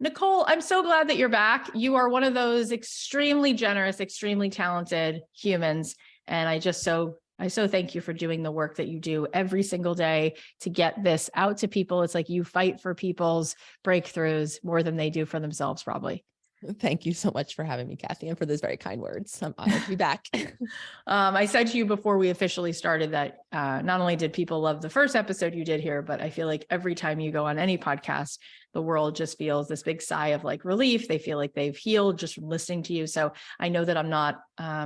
Nicole, I'm so glad that you're back. You are one of those extremely generous, extremely talented humans. And I so thank you for doing the work that you do every single day to get this out to people. It's like you fight for people's breakthroughs more than they do for themselves, probably. Thank you so much for having me, Kathy, and for those very kind words. I'm honored to be back. I said to you before we officially started that not only did people love the first episode you did here, but I feel like every time you go on any podcast, the world just feels this big sigh of like relief. They feel like they've healed just from listening to you. So I know that I'm not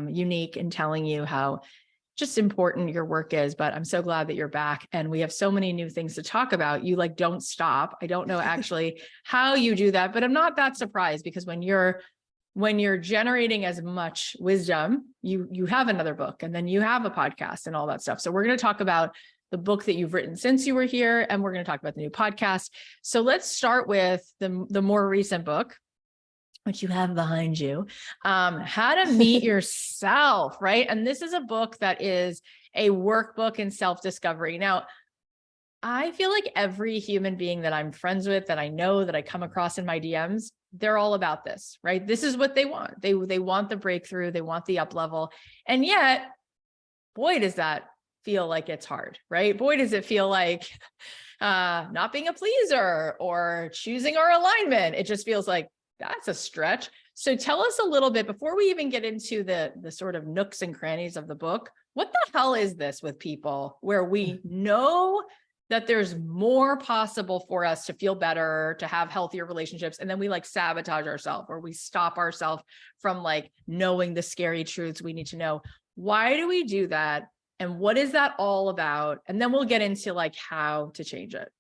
unique in telling you how just important your work is, but I'm so glad that you're back and we have so many new things to talk about. You like don't stop. I don't know actually how you do that, but I'm not that surprised because when you're generating as much wisdom, you have another book and then you have a podcast and all that stuff. So we're going to talk about the book that you've written since you were here, and we're going to talk about the new podcast. So let's start with the more recent book, which you have behind you, How to Meet Yourself, right? And this is a book that is a workbook in self-discovery. Now, I feel like every human being that I'm friends with, that I know, that I come across in my DMs, they're all about this, right? This is what they want. They want the breakthrough. They want the up level. And yet, boy, does that feel like it's hard, right? Boy, does it feel like not being a pleaser or choosing our alignment. It just feels like that's a stretch. So tell us a little bit before we even get into the sort of nooks and crannies of the book. What the hell is this with people where we know that there's more possible for us to feel better, to have healthier relationships, and then we like sabotage ourselves or we stop ourselves from like knowing the scary truths we need to know? Why do we do that? And what is that all about? And then we'll get into like how to change it.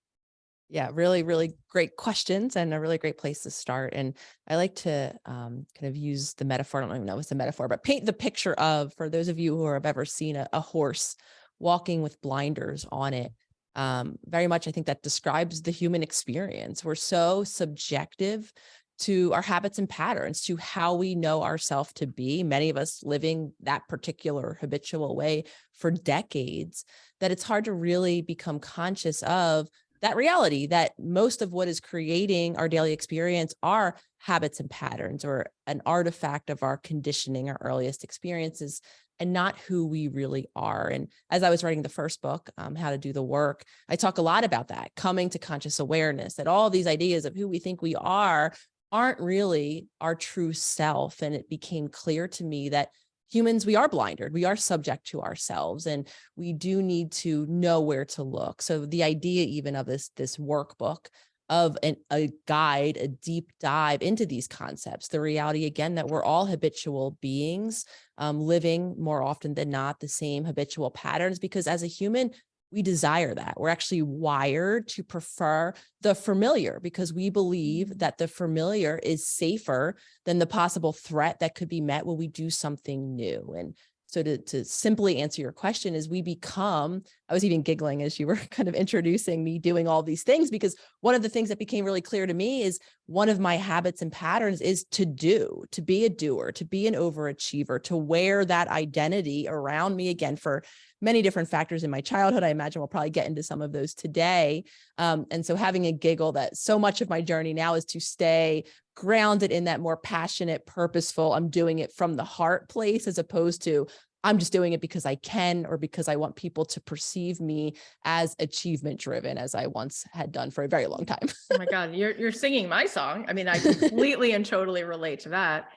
Yeah, really, really great questions and a really great place to start. And I like to kind of use the metaphor. I don't even know if it's a metaphor, but paint the picture of, for those of you who have ever seen a horse walking with blinders on it. Very much, I think that describes the human experience. We're so subjective to our habits and patterns, to how we know ourselves to be, many of us living that particular habitual way for decades, that it's hard to really become conscious of that reality, that most of what is creating our daily experience are habits and patterns, or an artifact of our conditioning, our earliest experiences, and not who we really are. And as I was writing the first book, How to Do the Work, I talk a lot about that, coming to conscious awareness, that all these ideas of who we think we are aren't really our true self. And it became clear to me that humans, we are blinded. We are subject to ourselves, and we do need to know where to look. So the idea even of this workbook of a guide, a deep dive into these concepts, the reality again that we're all habitual beings, living more often than not the same habitual patterns, because as a human, we desire that. We're actually wired to prefer the familiar because we believe that the familiar is safer than the possible threat that could be met when we do something new. And so to simply answer your question is we become, I was even giggling as you were kind of introducing me doing all these things, because one of the things that became really clear to me is one of my habits and patterns is to be a doer, to be an overachiever, to wear that identity around me, again, for many different factors in my childhood. I imagine we'll probably get into some of those today. And so having a giggle that so much of my journey now is to stay grounded in that more passionate, purposeful, I'm doing it from the heart place, as opposed to I'm just doing it because I can, or because I want people to perceive me as achievement driven, as I once had done for a very long time. Oh my God, you're singing my song. I mean, I completely and totally relate to that.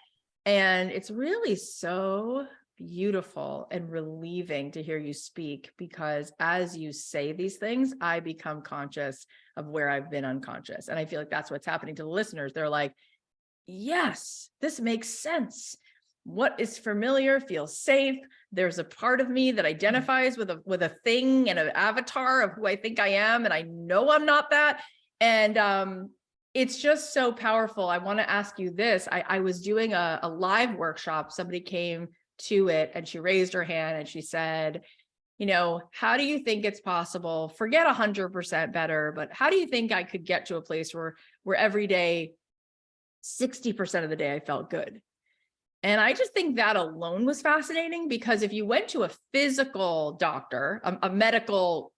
And it's really so beautiful and relieving to hear you speak, because as you say these things, I become conscious of where I've been unconscious. And I feel like that's what's happening to the listeners. They're like, yes, this makes sense. What is familiar feels safe. There's a part of me that identifies with a thing and an avatar of who I think I am. And I know I'm not that. And it's just so powerful. I want to ask you this. I was doing a live workshop. Somebody came to it and she raised her hand and she said, you know, how do you think it's possible? Forget 100% better, but how do you think I could get to a place where every day, 60% of the day I felt good? And I just think that alone was fascinating, because if you went to a physical doctor, a medical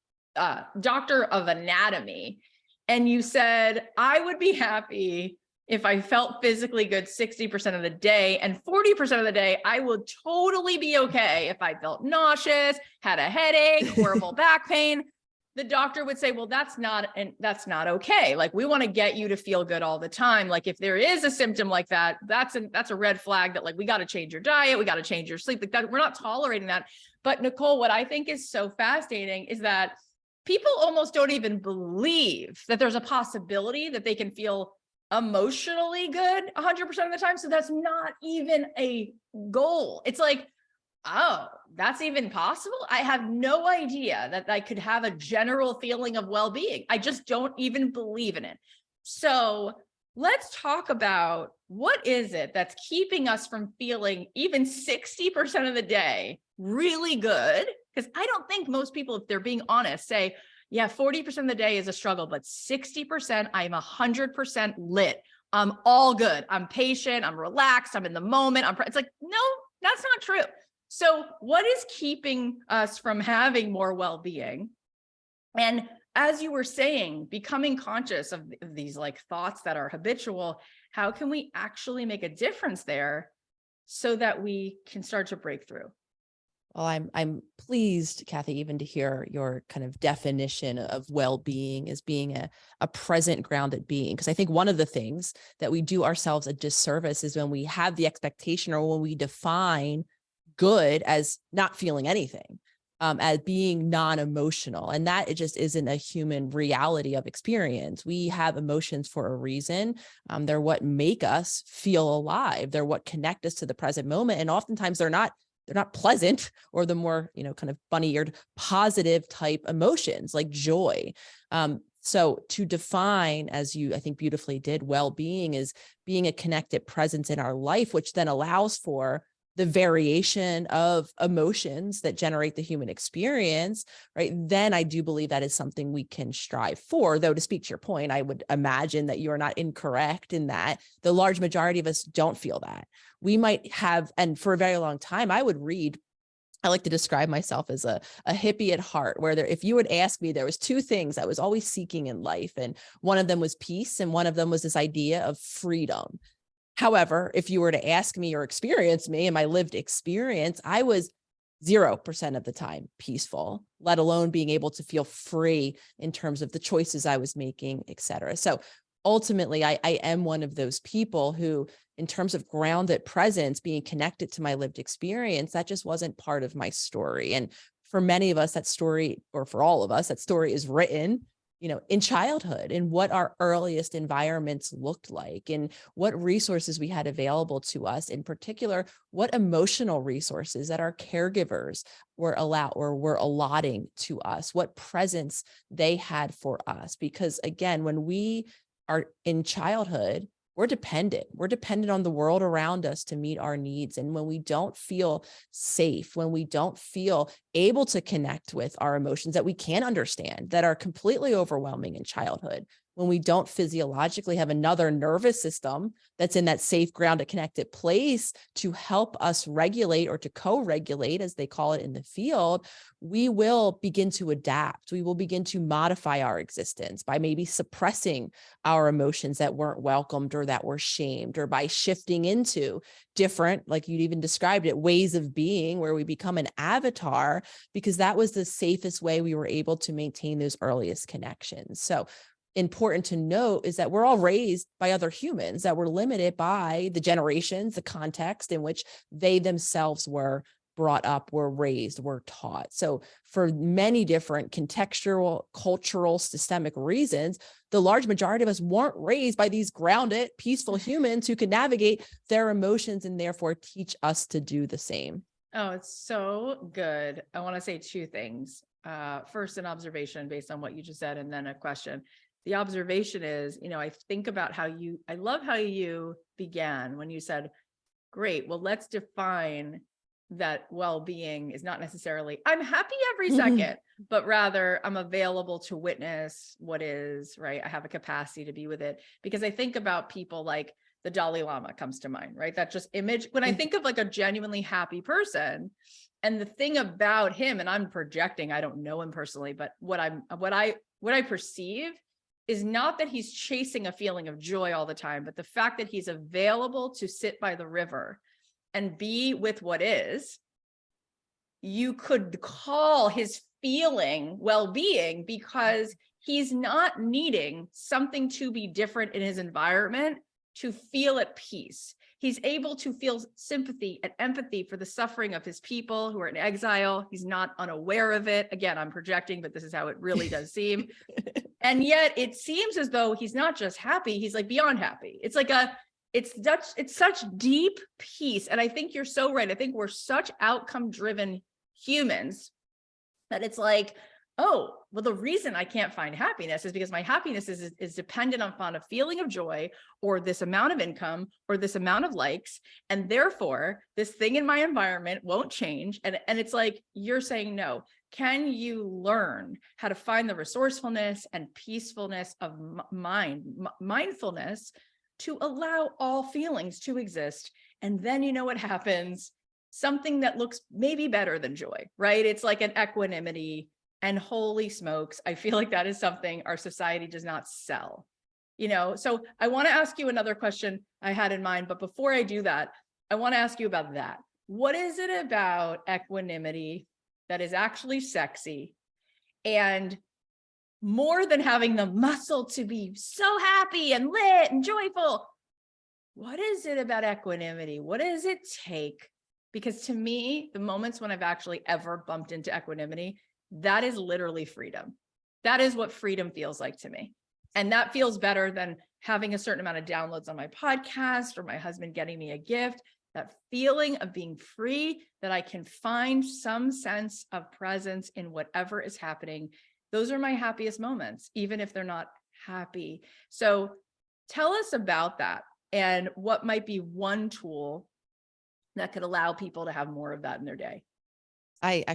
doctor of anatomy, and you said, I would be happy if I felt physically good 60% of the day and 40% of the day, I would totally be okay. If I felt nauseous, had a headache, horrible back pain, the doctor would say, well, that's not okay. Like, we want to get you to feel good all the time. Like, if there is a symptom like that, that's a red flag that, like, we got to change your diet. We got to change your sleep. Like, that, we're not tolerating that. But Nicole, what I think is so fascinating is that people almost don't even believe that there's a possibility that they can feel emotionally good 100% of the time. So that's not even a goal. It's like, oh, that's even possible. I have no idea that I could have a general feeling of well-being. I just don't even believe in it. So let's talk about, what is it that's keeping us from feeling even 60% of the day really good? Because I don't think most people, if they're being honest, say, yeah, 40% of the day is a struggle, but 60%, I'm 100% lit. I'm all good. I'm patient. I'm relaxed. I'm in the moment. It's like, no, that's not true. So what is keeping us from having more well-being? And as you were saying, becoming conscious of these like thoughts that are habitual, how can we actually make a difference there so that we can start to break through? Well, I'm pleased, Kathy, even to hear your kind of definition of well-being as being a present, grounded being. Because I think one of the things that we do ourselves a disservice is when we have the expectation, or when we define good as not feeling anything, as being non-emotional. And that it just isn't a human reality of experience. We have emotions for a reason. They're what make us feel alive. They're what connect us to the present moment. And oftentimes they're not pleasant, or the more, kind of bunny-eared positive type emotions like joy. So to define, as you, I think, beautifully did, well-being is being a connected presence in our life, which then allows for the variation of emotions that generate the human experience, right? Then I do believe that is something we can strive for. Though, to speak to your point, I would imagine that you are not incorrect in that the large majority of us don't feel that. We might have, and for a very long time, I like to describe myself as a hippie at heart, where if you would ask me, there was two things I was always seeking in life. And one of them was peace. And one of them was this idea of freedom. However, if you were to ask me or experience me in my lived experience, I was 0% of the time peaceful, let alone being able to feel free in terms of the choices I was making, et cetera. So ultimately, I am one of those people who, in terms of grounded presence, being connected to my lived experience, that just wasn't part of my story. And for many of us, that story, or for all of us, that story is written in childhood, and what our earliest environments looked like, and what resources we had available to us, in particular, what emotional resources that our caregivers were allotting to us, what presence they had for us. Because again, when we are in childhood, we're dependent on the world around us to meet our needs. And when we don't feel safe, when we don't feel able to connect with our emotions that we can understand, that are completely overwhelming in childhood, when we don't physiologically have another nervous system that's in that safe, grounded, connected place to help us regulate, or to co-regulate, as they call it in the field, we will begin to adapt. We will begin to modify our existence by maybe suppressing our emotions that weren't welcomed or that were shamed, or by shifting into different, like you'd even described it, ways of being, where we become an avatar, because that was the safest way we were able to maintain those earliest connections. So important to note is that we're all raised by other humans that were limited by the generations, the context in which they themselves were brought up, were raised, were taught. So for many different contextual, cultural, systemic reasons, the large majority of us weren't raised by these grounded, peaceful humans who could navigate their emotions and therefore teach us to do the same. Oh, it's so good. I want to say two things. First, an observation based on what you just said, and then a question. The observation is, I think about I love how you began when you said, great, well, let's define that well-being is not necessarily, I'm happy every second, but rather I'm available to witness what is, right? I have a capacity to be with it. Because I think about people like the Dalai Lama comes to mind, right? That just image, when I think of like a genuinely happy person, and the thing about him, and I'm projecting, I don't know him personally, but what I perceive is not that he's chasing a feeling of joy all the time, but the fact that he's available to sit by the river and be with what is. You could call his feeling well-being because he's not needing something to be different in his environment to feel at peace. He's able to feel sympathy and empathy for the suffering of his people who are in exile. He's not unaware of it. Again, I'm projecting, but this is how it really does seem. And yet it seems as though he's not just happy, he's like beyond happy. It's like it's such deep peace. And I think you're so right. I think we're such outcome driven humans that it's like, oh, well, the reason I can't find happiness is because my happiness is dependent upon a feeling of joy or this amount of income or this amount of likes. And therefore this thing in my environment won't change. And it's like, you're saying, no, can you learn how to find the resourcefulness and peacefulness of mindfulness to allow all feelings to exist? And then you know what happens? Something that looks maybe better than joy, right? It's like an equanimity, and holy smokes, I feel like that is something our society does not sell, So I want to ask you another question I had in mind, but before I do that, I want to ask you about that. What is it about equanimity that is actually sexy and more than having the muscle to be so happy and lit and joyful? What is it about equanimity? What does it take? Because to me, the moments when I've actually ever bumped into equanimity, that is literally freedom. That is what freedom feels like to me. And that feels better than having a certain amount of downloads on my podcast or my husband getting me a gift. That feeling of being free, that I can find some sense of presence in whatever is happening. Those are my happiest moments, even if they're not happy. So tell us about that and what might be one tool that could allow people to have more of that in their day. I'm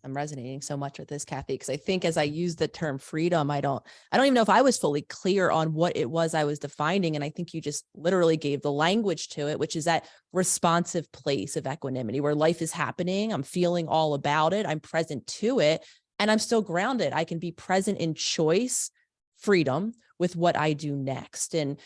resonating so much with this, Kathy, because I think as I use the term freedom, I don't even know if I was fully clear on what it was I was defining. And I think you just literally gave the language to it, which is that responsive place of equanimity where life is happening. I'm feeling all about it. I'm present to it, and I'm still grounded. I can be present in choice, freedom with what I do next. And,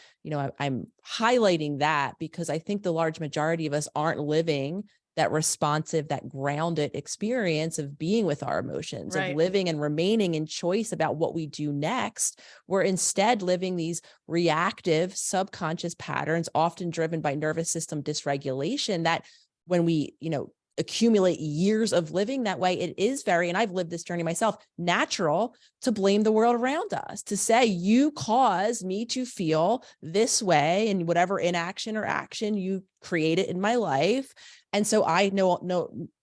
I'm highlighting that because I think the large majority of us aren't living that responsive, that grounded experience of being with our emotions, right, of living and remaining in choice about what we do next. We're instead living these reactive subconscious patterns, often driven by nervous system dysregulation, that when we, accumulate years of living that way, it is very, and I've lived this journey myself, natural to blame the world around us, to say, you caused me to feel this way, and whatever inaction or action you created in my life. And so I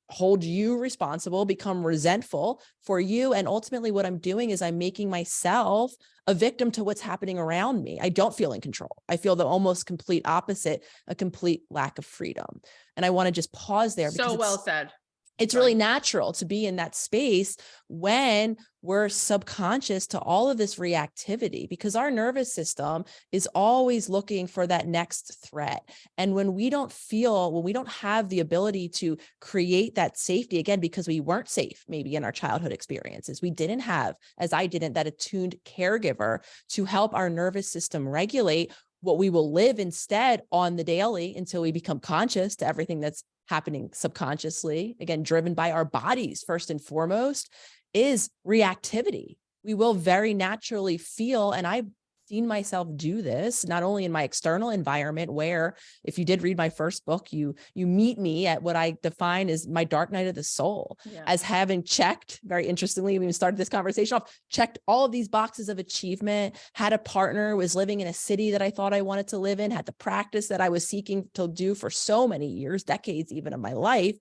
hold you responsible, become resentful for you. And ultimately what I'm doing is I'm making myself a victim to what's happening around me. I don't feel in control. I feel the almost complete opposite, a complete lack of freedom. And I want to just pause there. So well said. It's really natural to be in that space when we're subconscious to all of this reactivity, because our nervous system is always looking for that next threat. And when we don't have the ability to create that safety, again, because we weren't safe, maybe in our childhood experiences, we didn't have, as I didn't, that attuned caregiver to help our nervous system regulate what we will live instead on the daily until we become conscious to everything that's happening subconsciously, again, driven by our bodies first and foremost, is reactivity. We will very naturally feel, and I've seen myself do this, not only in my external environment, where if you did read my first book, you meet me at what I define as my dark night of the soul, as having checked, very interestingly, when we started this conversation off, checked all of these boxes of achievement, had a partner, was living in a city that I thought I wanted to live in, had the practice that I was seeking to do for so many years, decades even of my life.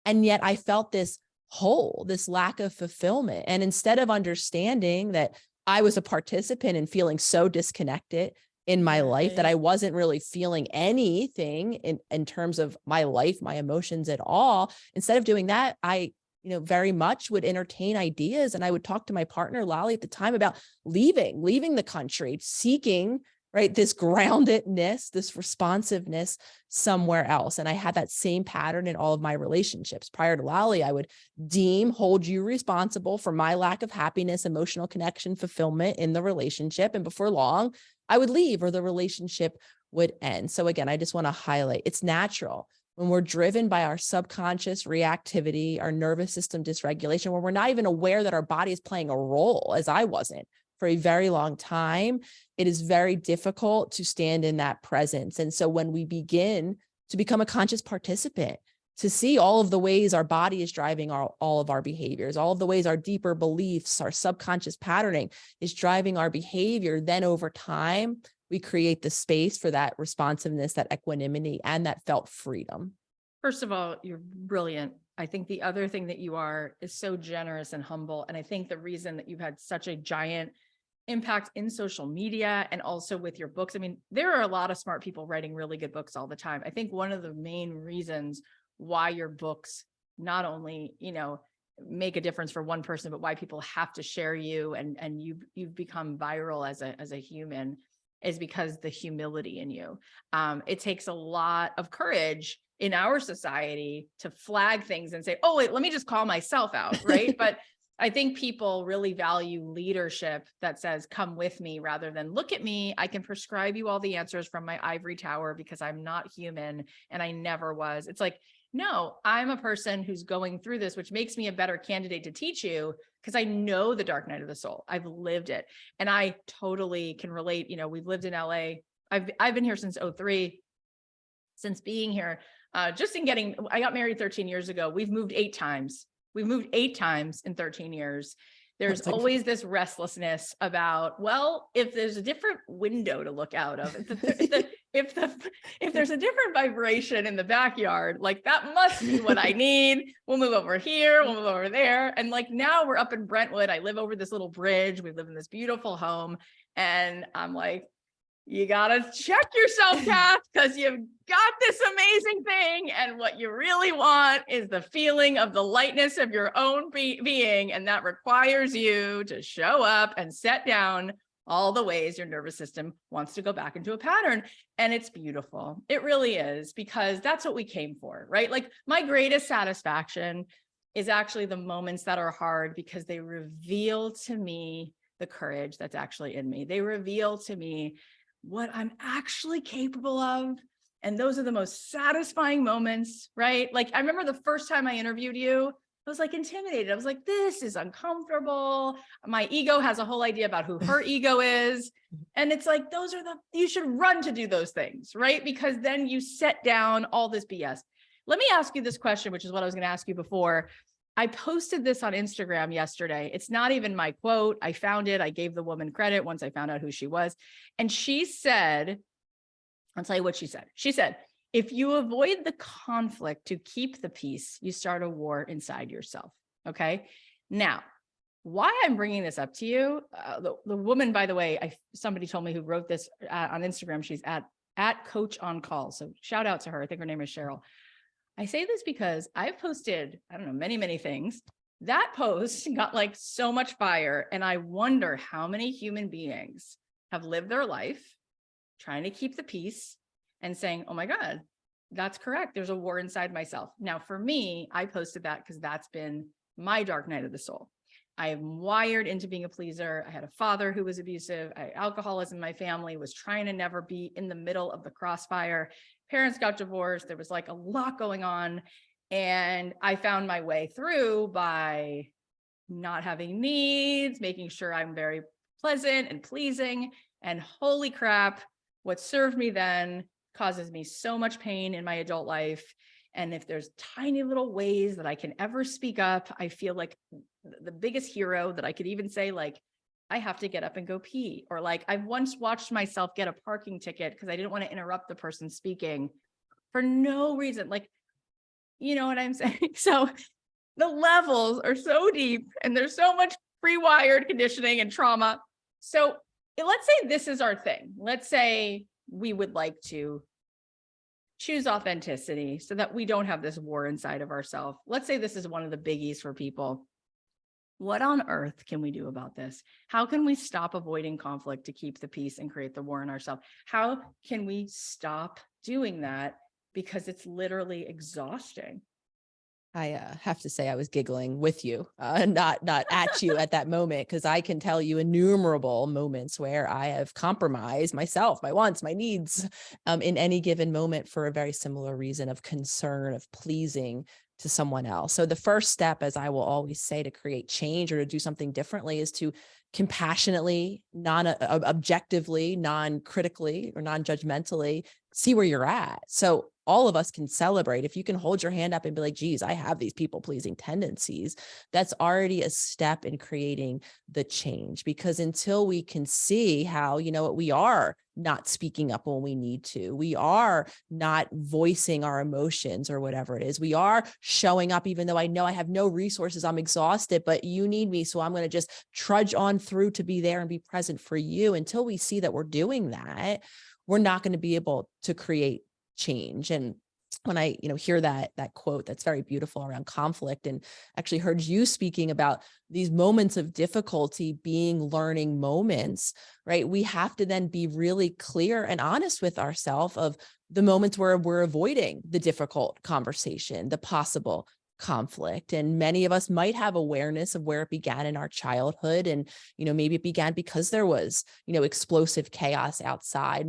And yet I felt this hole, this lack of fulfillment. And instead of understanding that I was a participant in feeling so disconnected in my life that I wasn't really feeling anything in terms of my life, my emotions at all. Instead of doing that, I, very much would entertain ideas. And I would talk to my partner, Lolly, at the time about leaving the country, seeking right? This groundedness, this responsiveness somewhere else. And I had that same pattern in all of my relationships. Prior to Lolly, I would hold you responsible for my lack of happiness, emotional connection, fulfillment in the relationship. And before long, I would leave or the relationship would end. So again, I just want to highlight, it's natural when we're driven by our subconscious reactivity, our nervous system dysregulation, where we're not even aware that our body is playing a role, as I wasn't for a very long time. It is very difficult to stand in that presence. And so when we begin to become a conscious participant, to see all of the ways our body is driving all of our behaviors, all of the ways our deeper beliefs, our subconscious patterning is driving our behavior, then over time, we create the space for that responsiveness, that equanimity, and that felt freedom. First of all, you're brilliant. I think the other thing that you are is so generous and humble. And I think the reason that you've had such a giant impact in social media and also with your books, I mean, there are a lot of smart people writing really good books all the time. I think one of the main reasons why your books not only, make a difference for one person, but why people have to share you and you've become viral as a human is because the humility in you. It takes a lot of courage in our society to flag things and say, oh, wait, let me just call myself out, right? But I think people really value leadership that says, come with me, rather than look at me. I can prescribe you all the answers from my ivory tower because I'm not human and I never was. It's like, no, I'm a person who's going through this, which makes me a better candidate to teach you because I know the dark night of the soul. I've lived it. And I totally can relate. We've lived in LA. I've been here since 2003. Since being here, I got married 13 years ago. We've moved 8 times. We've moved 8 times in 13 years. There's always this restlessness about, well, if there's a different window to look out of, if there's a different vibration in the backyard, like that must be what I need. We'll move over here, we'll move over there. And like now we're up in Brentwood. I live over this little bridge. We live in this beautiful home. And I'm like, you got to check yourself, Kath, because you've got this amazing thing. And what you really want is the feeling of the lightness of your own being. And that requires you to show up and set down all the ways your nervous system wants to go back into a pattern. And it's beautiful. It really is, because that's what we came for, right? Like my greatest satisfaction is actually the moments that are hard, because they reveal to me the courage that's actually in me. They reveal to me what I'm actually capable of. And those are the most satisfying moments, right? Like I remember the first time I interviewed you, I was like intimidated. I was like, this is uncomfortable. My ego has a whole idea about who her ego is. And it's like, you should run to do those things, right? Because then you set down all this BS. Let me ask you this question, which is what I was going to ask you before. I posted this on Instagram yesterday. It's not even my quote. I found it. I gave the woman credit once I found out who she was. And she said, I'll tell you what she said. She said, if you avoid the conflict to keep the peace, you start a war inside yourself. Okay. Now, why I'm bringing this up to you, the woman, by the way, somebody told me who wrote this on Instagram. She's at Coach on Call. So shout out to her. I think her name is Cheryl. I say this because I've posted, I don't know, many, many things. That post got like so much fire. And I wonder how many human beings have lived their life trying to keep the peace and saying, oh my God, that's correct. There's a war inside myself. Now, for me, I posted that because that's been my dark night of the soul. I am wired into being a pleaser. I had a father who was abusive. Alcoholism in my family, was trying to never be in the middle of the crossfire. Parents got divorced. There was like a lot going on. And I found my way through by not having needs, making sure I'm very pleasant and pleasing. And holy crap, what served me then causes me so much pain in my adult life. And if there's tiny little ways that I can ever speak up, I feel like the biggest hero that I could even say, like, I have to get up and go pee. Or like, I've once watched myself get a parking ticket because I didn't want to interrupt the person speaking for no reason. Like, you know what I'm saying? So the levels are so deep and there's so much pre-wired conditioning and trauma. So let's say this is our thing. Let's say we would like to choose authenticity so that we don't have this war inside of ourselves. Let's say this is one of the biggies for people. What on earth can we do about this? How can we stop avoiding conflict to keep the peace and create the war in ourselves? How can we stop doing that? Because it's literally exhausting. I have to say I was giggling with you, not at you at that moment, because I can tell you innumerable moments where I have compromised myself, my wants, my needs, in any given moment for a very similar reason of concern, of pleasing to someone else. So the first step, as I will always say, to create change or to do something differently is to compassionately, objectively, non-critically or non-judgmentally see where you're at. So all of us can celebrate. If you can hold your hand up and be like, geez, I have these people pleasing tendencies, that's already a step in creating the change. Because until we can see how, you know what, we are not speaking up when we need to, we are not voicing our emotions or whatever it is, we are showing up, even though I know I have no resources, I'm exhausted, but you need me. So I'm going to just trudge on through to be there and be present for you. Until we see that we're doing that, we're not going to be able to create change. And when I, hear that quote, that's very beautiful around conflict, and actually heard you speaking about these moments of difficulty being learning moments, right? We have to then be really clear and honest with ourselves of the moments where we're avoiding the difficult conversation, the possible conflict. And many of us might have awareness of where it began in our childhood. And, maybe it began because there was, explosive chaos outside.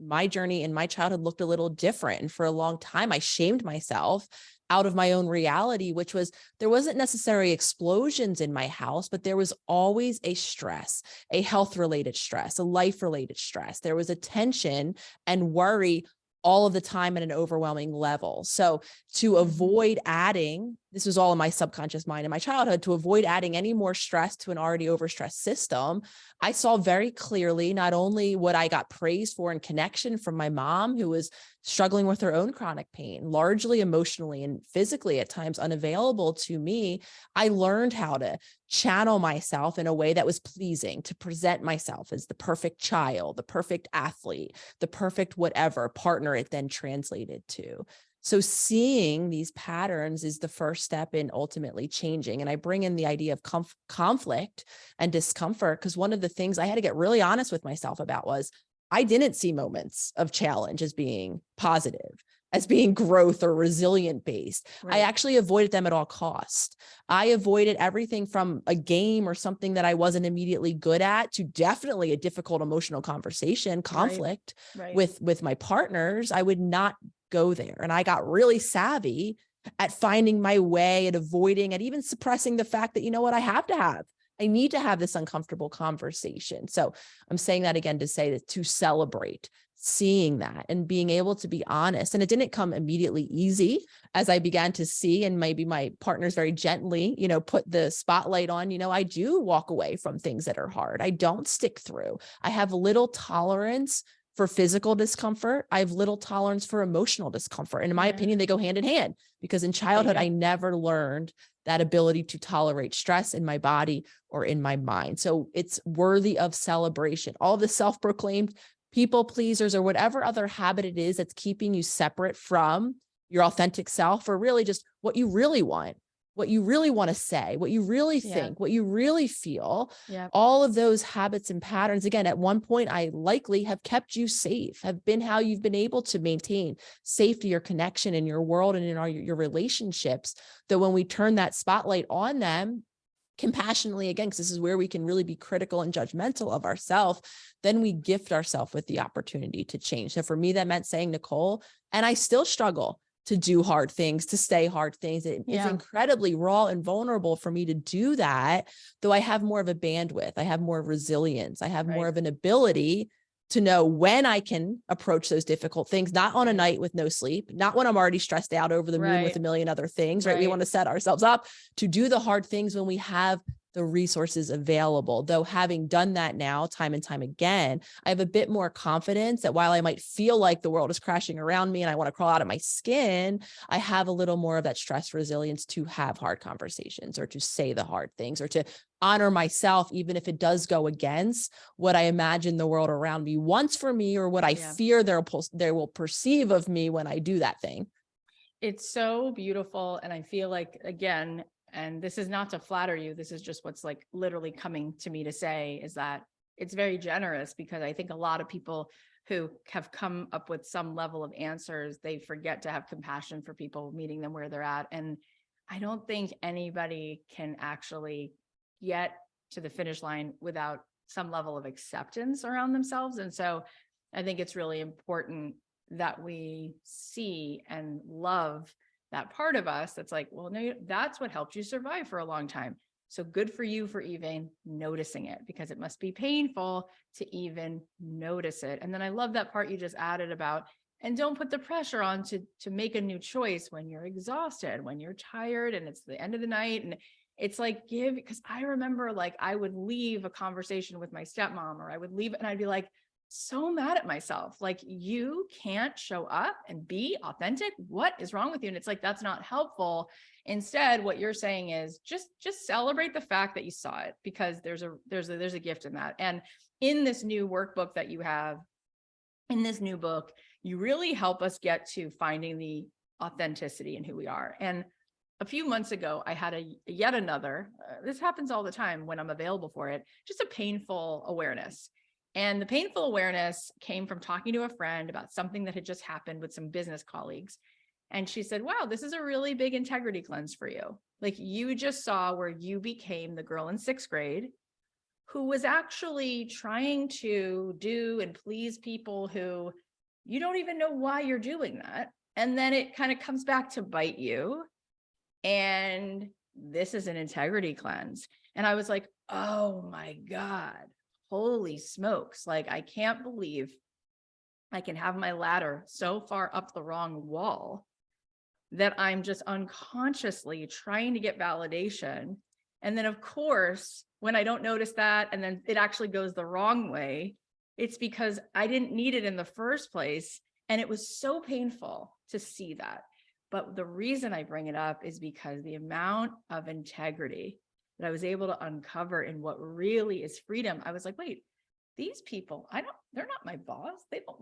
My journey in my childhood looked a little different. And for a long time, I shamed myself out of my own reality, which was there wasn't necessarily explosions in my house, but there was always a stress, a health-related stress, a life-related stress. There was a tension and worry all of the time at an overwhelming level. So to avoid adding, this was all in my subconscious mind in my childhood, to avoid adding any more stress to an already overstressed system, I saw very clearly not only what I got praised for in connection from my mom, who was struggling with her own chronic pain, largely emotionally and physically at times unavailable to me. I learned how to channel myself in a way that was pleasing, to present myself as the perfect child, the perfect athlete, the perfect whatever partner it then translated to. So seeing these patterns is the first step in ultimately changing. And I bring in the idea of conflict and discomfort, because one of the things I had to get really honest with myself about was I didn't see moments of challenge as being positive, as being growth or resilient based. Right. I actually avoided them at all costs. I avoided everything from a game or something that I wasn't immediately good at to definitely a difficult emotional conversation, conflict Right. with my partners. I would not go there. And I got really savvy at finding my way, at avoiding, at even suppressing the fact that, I need to have this uncomfortable conversation. So I'm saying that again to say that to celebrate seeing that and being able to be honest. And it didn't come immediately easy as I began to see, and maybe my partners very gently, put the spotlight on, I do walk away from things that are hard. I don't stick through. I have little tolerance for physical discomfort. I have little tolerance for emotional discomfort. And in my opinion, they go hand in hand, because in childhood, I never learned that ability to tolerate stress in my body or in my mind. So it's worthy of celebration. All the self-proclaimed people pleasers or whatever other habit it is that's keeping you separate from your authentic self, or really just what you really want, what you really want to say, what you really think, what you really feel, all of those habits and patterns, again, at one point, I likely have kept you safe, have been how you've been able to maintain safety or connection in your world and in your relationships. That when we turn that spotlight on them compassionately, again, because this is where we can really be critical and judgmental of ourselves, then we gift ourselves with the opportunity to change. So for me, that meant saying, Nicole, and I still struggle to do hard things, to say hard things. It is incredibly raw and vulnerable for me to do that, though I have more of a bandwidth. I have more resilience. I have more of an ability to know when I can approach those difficult things, not on a night with no sleep, not when I'm already stressed out over the moon with a million other things, right? We want to set ourselves up to do the hard things when we have the resources available. Though having done that now time and time again, I have a bit more confidence that while I might feel like the world is crashing around me and I want to crawl out of my skin, I have a little more of that stress resilience to have hard conversations, or to say the hard things, or to honor myself, even if it does go against what I imagine the world around me wants for me, or what I fear they will perceive of me when I do that thing. It's so beautiful. And I feel like, again, and this is not to flatter you, this is just what's like literally coming to me to say, is that it's very generous, because I think a lot of people who have come up with some level of answers, they forget to have compassion for people, meeting them where they're at. And I don't think anybody can actually get to the finish line without some level of acceptance around themselves. And so I think it's really important that we see and love that part of us that's like, well, no, that's what helped you survive for a long time. So good for you for even noticing it, because it must be painful to even notice it. And then I love that part you just added about, and don't put the pressure on to make a new choice when you're exhausted, when you're tired and it's the end of the night. And it's like, because I remember like I would leave a conversation with my stepmom, or I would leave and I'd be like, so mad at myself. Like, you can't show up and be authentic. What is wrong with you? And it's like, that's not helpful. Instead, what you're saying is just celebrate the fact that you saw it, because there's a gift in that. And in this new workbook that you have, in this new book, you really help us get to finding the authenticity in who we are. And a few months ago, I had yet another, this happens all the time when I'm available for it, just a painful awareness. And the painful awareness came from talking to a friend about something that had just happened with some business colleagues. And she said, wow, this is a really big integrity cleanse for you. Like, you just saw where you became the girl in 6th grade who was actually trying to do and please people who you don't even know why you're doing that. And then it kind of comes back to bite you. And this is an integrity cleanse. And I was like, oh my God, holy smokes. Like, I can't believe I can have my ladder so far up the wrong wall that I'm just unconsciously trying to get validation. And then of course, when I don't notice that, and then it actually goes the wrong way, it's because I didn't need it in the first place. And it was so painful to see that. But the reason I bring it up is because the amount of integrity that I was able to uncover in what really is freedom, I was like, wait, these people, they're not my boss. I don't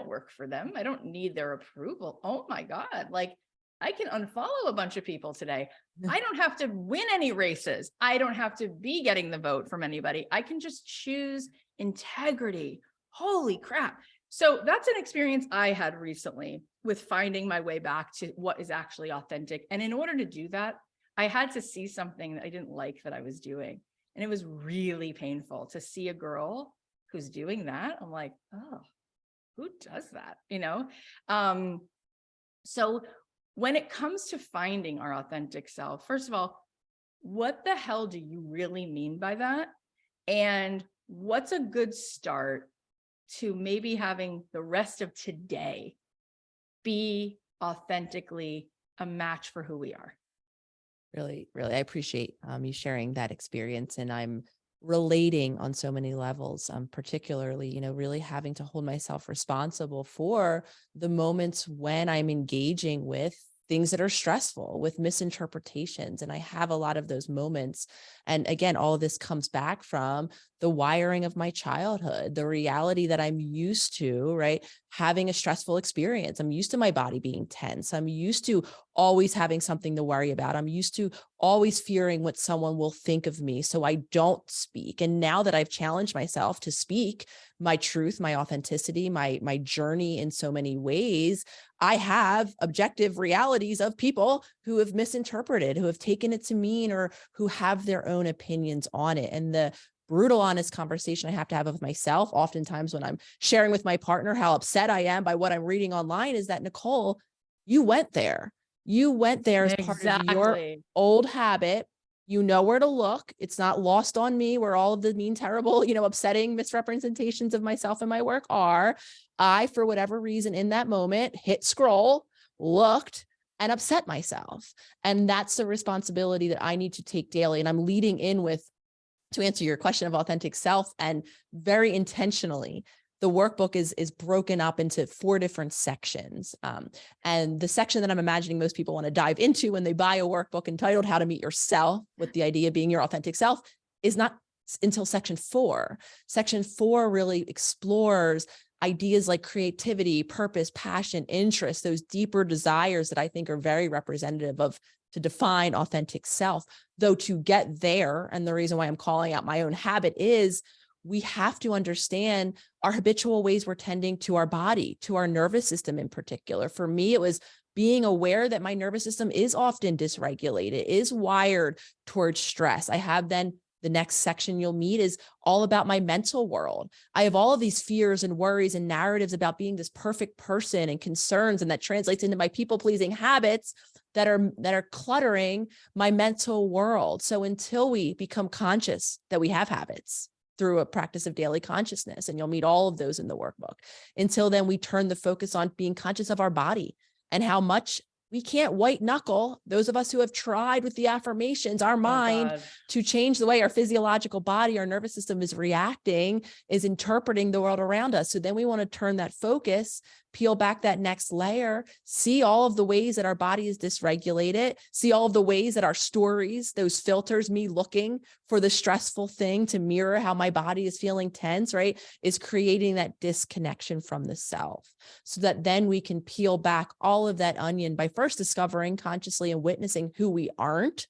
work for them. I don't need their approval. Oh my God. Like, I can unfollow a bunch of people today. I don't have to win any races. I don't have to be getting the vote from anybody. I can just choose integrity. Holy crap. So that's an experience I had recently with finding my way back to what is actually authentic. And in order to do that, I had to see something that I didn't like that I was doing. And it was really painful to see a girl who's doing that. I'm like, oh, who does that? So when it comes to finding our authentic self, first of all, what the hell do you really mean by that? And what's a good start to maybe having the rest of today be authentically a match for who we are? Really, really, I appreciate you sharing that experience, and I'm relating on so many levels, particularly, really having to hold myself responsible for the moments when I'm engaging with things that are stressful, with misinterpretations. And I have a lot of those moments. And again, all of this comes back from the wiring of my childhood, the reality that I'm used to, right? Having a stressful experience. I'm used to my body being tense. I'm used to always having something to worry about. I'm used to always fearing what someone will think of me, so I don't speak. And now that I've challenged myself to speak my truth, my authenticity, my journey in so many ways, I have objective realities of people who have misinterpreted, who have taken it to mean, or who have their own opinions on it. And the brutal, honest conversation I have to have with myself, oftentimes when I'm sharing with my partner how upset I am by what I'm reading online, is that, Nicole, you went there. You went there as part of your old habit. You know where to look. It's not lost on me where all of the mean, terrible, upsetting misrepresentations of myself and my work are. I, for whatever reason in that moment, hit scroll, looked, and upset myself. And that's the responsibility that I need to take daily. And I'm leading in with, to answer your question of authentic self, and very intentionally, the workbook is broken up into 4 different sections. And the section that I'm imagining most people want to dive into when they buy a workbook entitled How to Meet Yourself, with the idea being your authentic self, is not until section 4. Section 4 really explores ideas like creativity, purpose, passion, interest, those deeper desires that I think are very representative of to define authentic self. Though to get there, and the reason why I'm calling out my own habit is we have to understand our habitual ways we're tending to our body, to our nervous system in particular. For me, it was being aware that my nervous system is often dysregulated, is wired towards stress. I have then the next section you'll meet is all about my mental world. I have all of these fears and worries and narratives about being this perfect person and concerns, and that translates into my people-pleasing habits that are cluttering my mental world. So until we become conscious that we have habits through a practice of daily consciousness, and you'll meet all of those in the workbook, until then we turn the focus on being conscious of our body and how much we can't white knuckle, those of us who have tried with the affirmations, our mind to change the way our physiological body, our nervous system is reacting, is interpreting the world around us. So then we want to turn that focus, peel back that next layer, see all of the ways that our body is dysregulated, see all of the ways that our stories, those filters, me looking for the stressful thing to mirror how my body is feeling tense, right, is creating that disconnection from the self. So that then we can peel back all of that onion by first discovering consciously and witnessing who we aren't.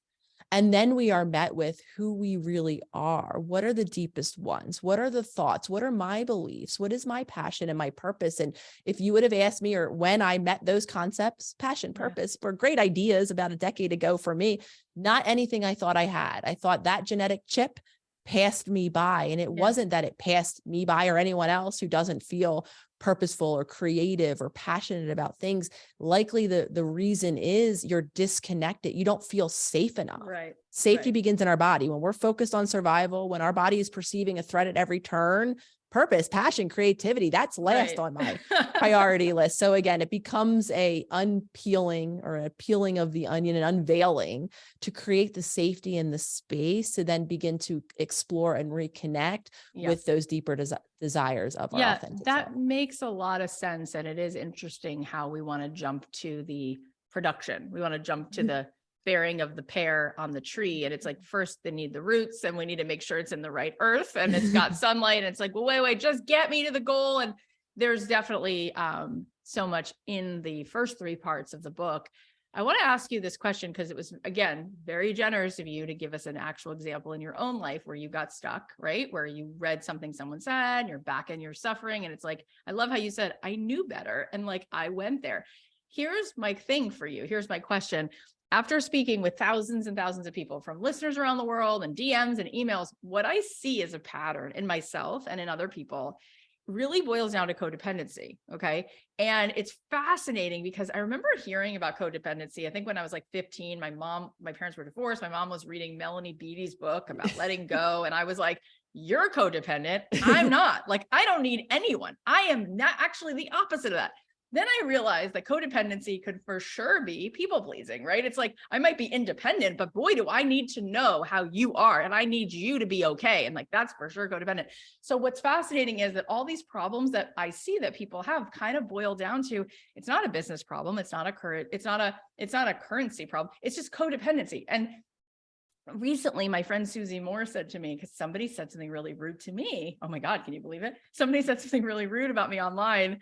And then we are met with who we really are. What are the deepest ones? What are the thoughts? What are my beliefs? What is my passion and my purpose? And if you would have asked me, or when I met those concepts, passion, purpose, were great ideas about a decade ago for me, not anything I thought I had. I thought that genetic chip passed me by. And it wasn't that it passed me by or anyone else who doesn't feel purposeful or creative or passionate about things. Likely the reason is you're disconnected. You don't feel safe enough. Right. Safety begins in our body. When we're focused on survival, when our body is perceiving a threat at every turn, purpose, passion, creativity, that's last on my priority list. So again, it becomes a unpeeling or a peeling of the onion and unveiling to create the safety and the space to then begin to explore and reconnect with those deeper desires of our authentic self. That makes a lot of sense. And it is interesting how we want to jump to the production. We want to jump to the bearing of the pear on the tree. And it's like, first they need the roots, and we need to make sure it's in the right earth and it's got sunlight. And it's like, well, wait, just get me to the goal. And there's definitely so much in the first three parts of the book. I want to ask you this question because it was, again, very generous of you to give us an actual example in your own life where you got stuck, right? Where you read something someone said, and you're back in your suffering. And it's like, I love how you said, I knew better. And like, I went there. Here's my thing for you. Here's my question. After speaking with thousands and thousands of people, from listeners around the world and DMs and emails, what I see as a pattern in myself and in other people really boils down to codependency. Okay. And it's fascinating because I remember hearing about codependency. I think when I was like 15, my parents were divorced. My mom was reading Melanie Beattie's book about letting go. And I was like, you're codependent. I'm not. Like, I don't need anyone. I am not, actually the opposite of that. Then I realized that codependency could for sure be people pleasing, right? It's like, I might be independent, but boy, do I need to know how you are. And I need you to be okay. And like, that's for sure codependent. So what's fascinating is that all these problems that I see that people have kind of boil down to, it's not a business problem. It's not a currency problem. It's just codependency. And recently, my friend Susie Moore said to me, because somebody said something really rude to me. Oh my God, can you believe it? Somebody said something really rude about me online.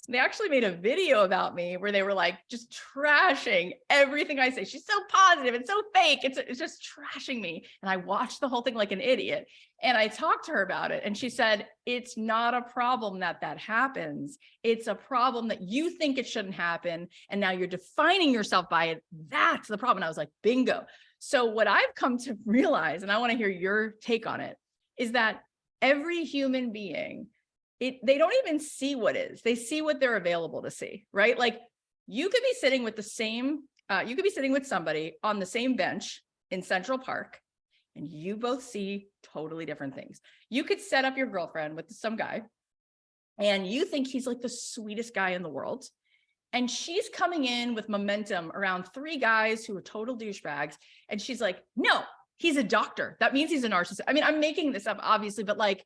They actually made a video about me where they were like just trashing everything I say. She's so positive and so fake. It's just trashing me. And I watched the whole thing like an idiot. And I talked to her about it. And she said, it's not a problem that happens. It's a problem that you think it shouldn't happen. And now you're defining yourself by it. That's the problem. And I was like, bingo. So what I've come to realize, and I want to hear your take on it, is that every human being, they don't even see what is, they see what they're available to see, right? Like you could be sitting with somebody on the same bench in Central Park, and you both see totally different things. You could set up your girlfriend with some guy, and you think he's like the sweetest guy in the world. And she's coming in with momentum around three guys who are total douchebags. And she's like, no, he's a doctor. That means he's a narcissist. I mean, I'm making this up, obviously, but like,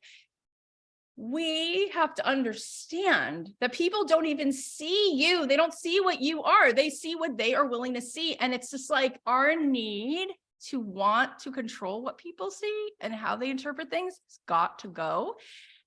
we have to understand that people don't even see you. They don't see what you are. They see what they are willing to see. And it's just like our need to want to control what people see and how they interpret things has got to go.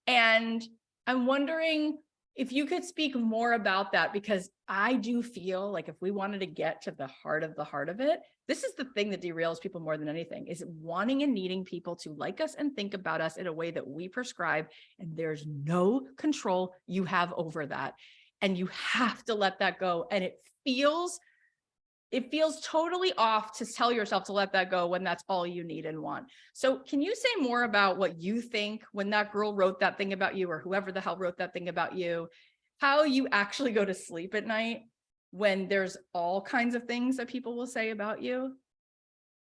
And I'm wondering, If you could speak more about that, because I do feel like if we wanted to get to the heart of it, this is the thing that derails people more than anything, is wanting and needing people to like us and think about us in a way that we prescribe. And there's no control you have over that. And you have to let that go. And it feels totally off to tell yourself to let that go when that's all you need and want. So can you say more about what you think when that girl wrote that thing about you, or whoever the hell wrote that thing about you, how you actually go to sleep at night when there's all kinds of things that people will say about you?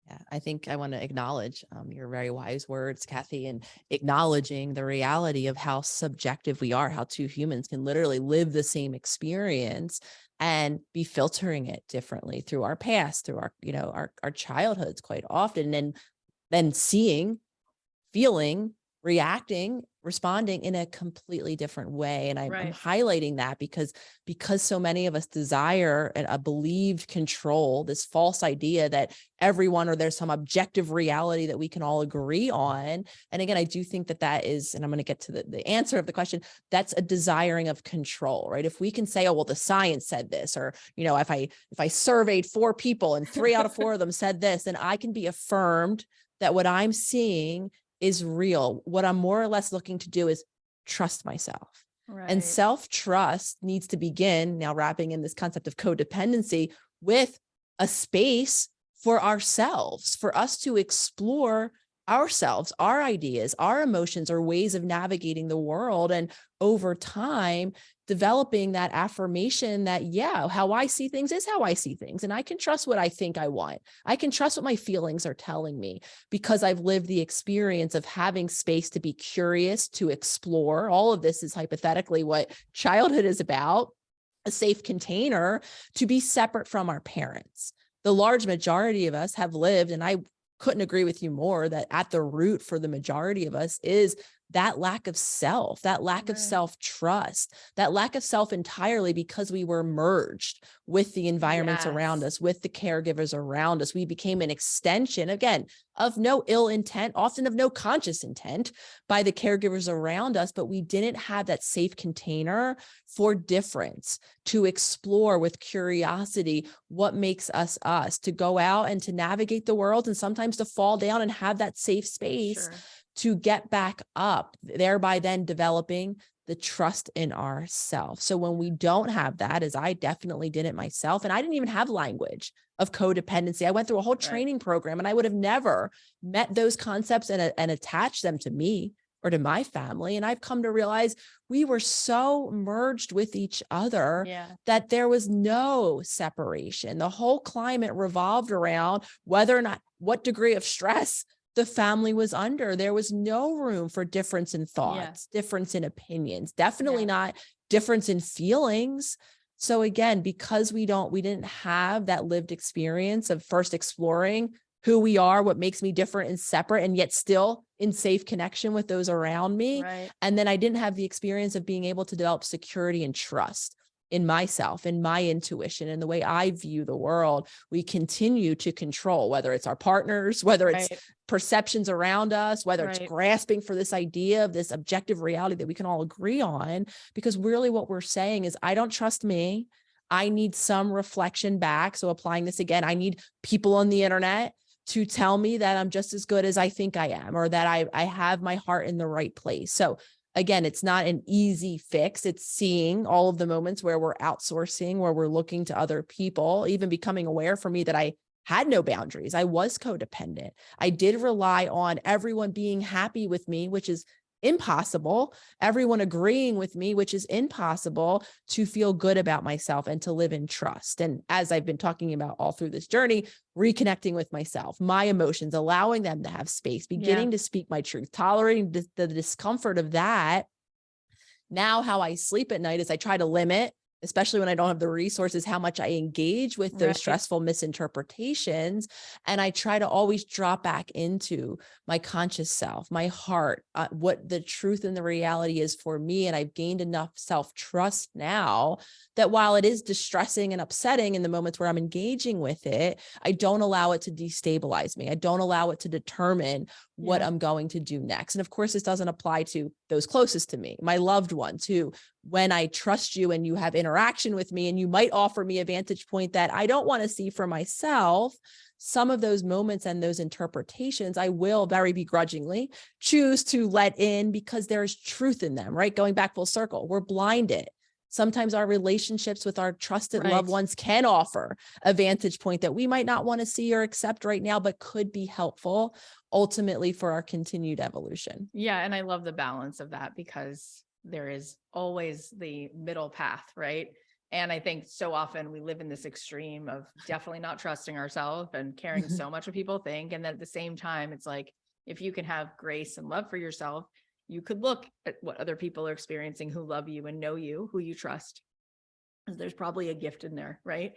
Yeah, I think I want to acknowledge your very wise words, Kathy, and acknowledging the reality of how subjective we are, how two humans can literally live the same experience and be filtering it differently through our past, through our, our childhoods quite often, and then seeing, feeling, reacting, responding in a completely different way. And I'm Right. highlighting that because so many of us desire a believed control, this false idea that everyone, or there's some objective reality that we can all agree on. And again, I do think that is, and I'm going to get to the answer of the question, that's a desiring of control, right? If we can say, oh, well, the science said this, or, if I surveyed 4 people and 3 out of 4 of them said this, then I can be affirmed that what I'm seeing is real. What I'm more or less looking to do is trust myself. Right. And self-trust needs to begin, now wrapping in this concept of codependency, with a space for ourselves, for us to explore ourselves, our ideas, our emotions, or ways of navigating the world. And over time, developing that affirmation that, yeah, how I see things is how I see things. And I can trust what I think I want. I can trust what my feelings are telling me because I've lived the experience of having space to be curious, to explore. All of this is hypothetically what childhood is about, a safe container to be separate from our parents. The large majority of us have lived, and I couldn't agree with you more, that at the root for the majority of us is that lack of self, that lack of self-trust, that lack of self entirely, because we were merged with the environments around us, with the caregivers around us. We became an extension, again, of no ill intent, often of no conscious intent by the caregivers around us, but we didn't have that safe container for difference, to explore with curiosity what makes us us, to go out and to navigate the world, and sometimes to fall down and have that safe space to get back up, thereby then developing the trust in ourselves. So when we don't have that, as I definitely didn't myself, and I didn't even have language of codependency. I went through a whole training program, and I would have never met those concepts and attached them to me or to my family. And I've come to realize we were so merged with each other that there was no separation. The whole climate revolved around whether or not, what degree of stress the family was under. There was no room for difference in thoughts, difference in opinions, definitely not difference in feelings. So again, because we didn't have that lived experience of first exploring who we are, what makes me different and separate, and yet still in safe connection with those around me. And then I didn't have the experience of being able to develop security and trust in myself, in my intuition, and the way I view the world. We continue to control, whether it's our partners, whether it's perceptions around us, whether it's grasping for this idea of this objective reality that we can all agree on, because really what we're saying is, I don't trust me. I need some reflection back. So applying this again, I need people on the internet to tell me that I'm just as good as I think I am, or that I have my heart in the right place. So again, it's not an easy fix. It's seeing all of the moments where we're outsourcing, where we're looking to other people, even becoming aware for me that I had no boundaries. I was codependent. I did rely on everyone being happy with me, which is impossible. Everyone agreeing with me, which is impossible, to feel good about myself and to live in trust. And as I've been talking about all through this journey, reconnecting with myself, my emotions, allowing them to have space, beginning to speak my truth, tolerating the discomfort of that. Now, how I sleep at night is I try to limit, especially when I don't have the resources, how much I engage with those stressful misinterpretations. And I try to always drop back into my conscious self, my heart, what the truth and the reality is for me. And I've gained enough self-trust now that while it is distressing and upsetting in the moments where I'm engaging with it, I don't allow it to destabilize me. I don't allow it to determine what Yeah. I'm going to do next. And of course, this doesn't apply to those closest to me, my loved ones, who, when I trust you and you have interaction with me and you might offer me a vantage point that I don't want to see for myself, some of those moments and those interpretations, I will very begrudgingly choose to let in because there's truth in them, right? Going back full circle, we're blinded. Sometimes our relationships with our trusted loved ones can offer a vantage point that we might not want to see or accept right now, but could be helpful ultimately for our continued evolution. Yeah. And I love the balance of that, because there is always the middle path, right? And I think so often we live in this extreme of definitely not trusting ourselves and caring so much what people think. And then at the same time, it's like, if you can have grace and love for yourself, you could look at what other people are experiencing who love you and know you, who you trust. There's probably a gift in there, right?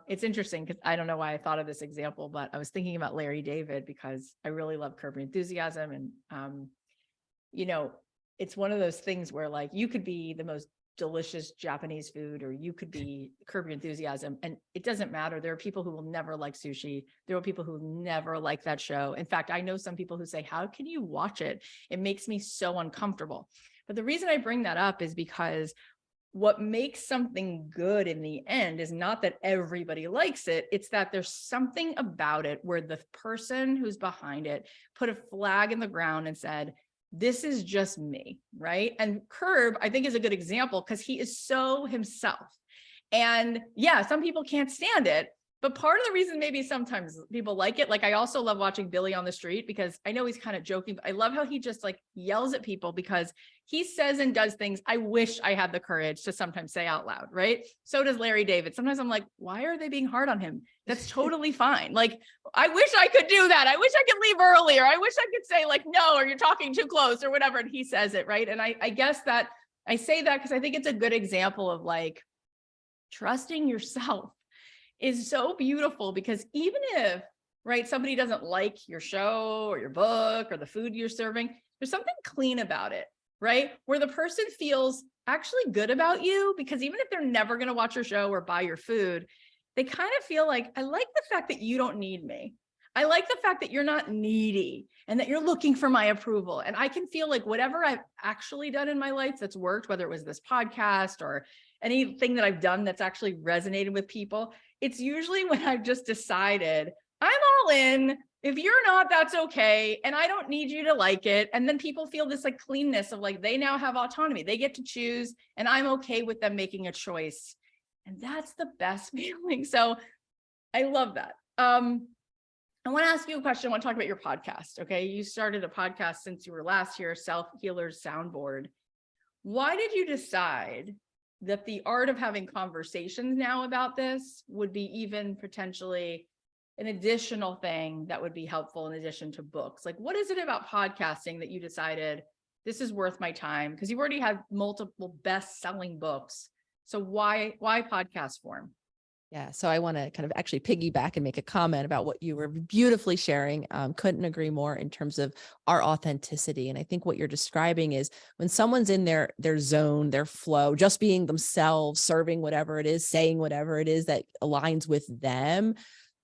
It's interesting because I don't know why I thought of this example, but I was thinking about Larry David because I really love Curb Your Enthusiasm. And, it's one of those things where like you could be the most delicious Japanese food, or you could be Curb Your Enthusiasm, and it doesn't matter. There are people who will never like sushi. There are people who never like that show. In fact, I know some people who say, how can you watch it? It makes me so uncomfortable. But the reason I bring that up is because what makes something good in the end is not that everybody likes it. It's that there's something about it where the person who's behind it put a flag in the ground and said, this is just me, right? And Curb, I think, is a good example because he is so himself. And yeah, some people can't stand it, but part of the reason maybe sometimes people like it, like I also love watching Billy on the Street because I know he's kind of joking, but I love how he just like yells at people because he says and does things I wish I had the courage to sometimes say out loud, right? So does Larry David. Sometimes I'm like, why are they being hard on him? That's totally fine. Like, I wish I could do that. I wish I could leave earlier. I wish I could say like, no, or you're talking too close or whatever. And he says it, right? And I guess that I say that because I think it's a good example of like, trusting yourself is so beautiful, because even if, right, somebody doesn't like your show or your book or the food you're serving, there's something clean about it, right? Where the person feels actually good about you, because even if they're never going to watch your show or buy your food, they kind of feel like, I like the fact that you don't need me. I like the fact that you're not needy and that you're looking for my approval. And I can feel like whatever I've actually done in my life that's worked, whether it was this podcast or anything that I've done that's actually resonated with people, it's usually when I've just decided I'm all in. If you're not, that's okay. And I don't need you to like it. And then people feel this like cleanness of like, they now have autonomy. They get to choose, and I'm okay with them making a choice. And that's the best feeling. So I love that. I want to ask you a question. I want to talk about your podcast. Okay. You started a podcast since you were last here, SelfHealers Soundboard. Why did you decide that the art of having conversations now about this would be even potentially an additional thing that would be helpful in addition to books? Like, what is it about podcasting that you decided this is worth my time? Because you've already had multiple best-selling books. So why podcast form? Yeah. So I want to kind of actually piggyback and make a comment about what you were beautifully sharing. Couldn't agree more in terms of our authenticity. And I think what you're describing is when someone's in their zone, their flow, just being themselves, serving whatever it is, saying whatever it is that aligns with them,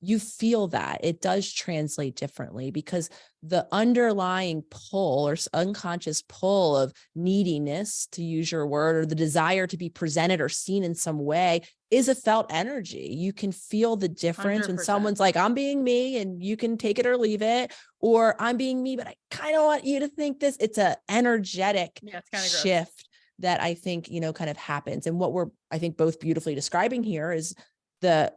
you feel that it does translate differently, because the underlying pull or unconscious pull of neediness, to use your word, or the desire to be presented or seen in some way, is a felt energy. You can feel the difference 100%. when someone's like, I'm being me and you can take it or leave it, or I'm being me, but I kind of want you to think this. It's a energetic shift that I think, kind of happens. And what we're, I think, both beautifully describing here is the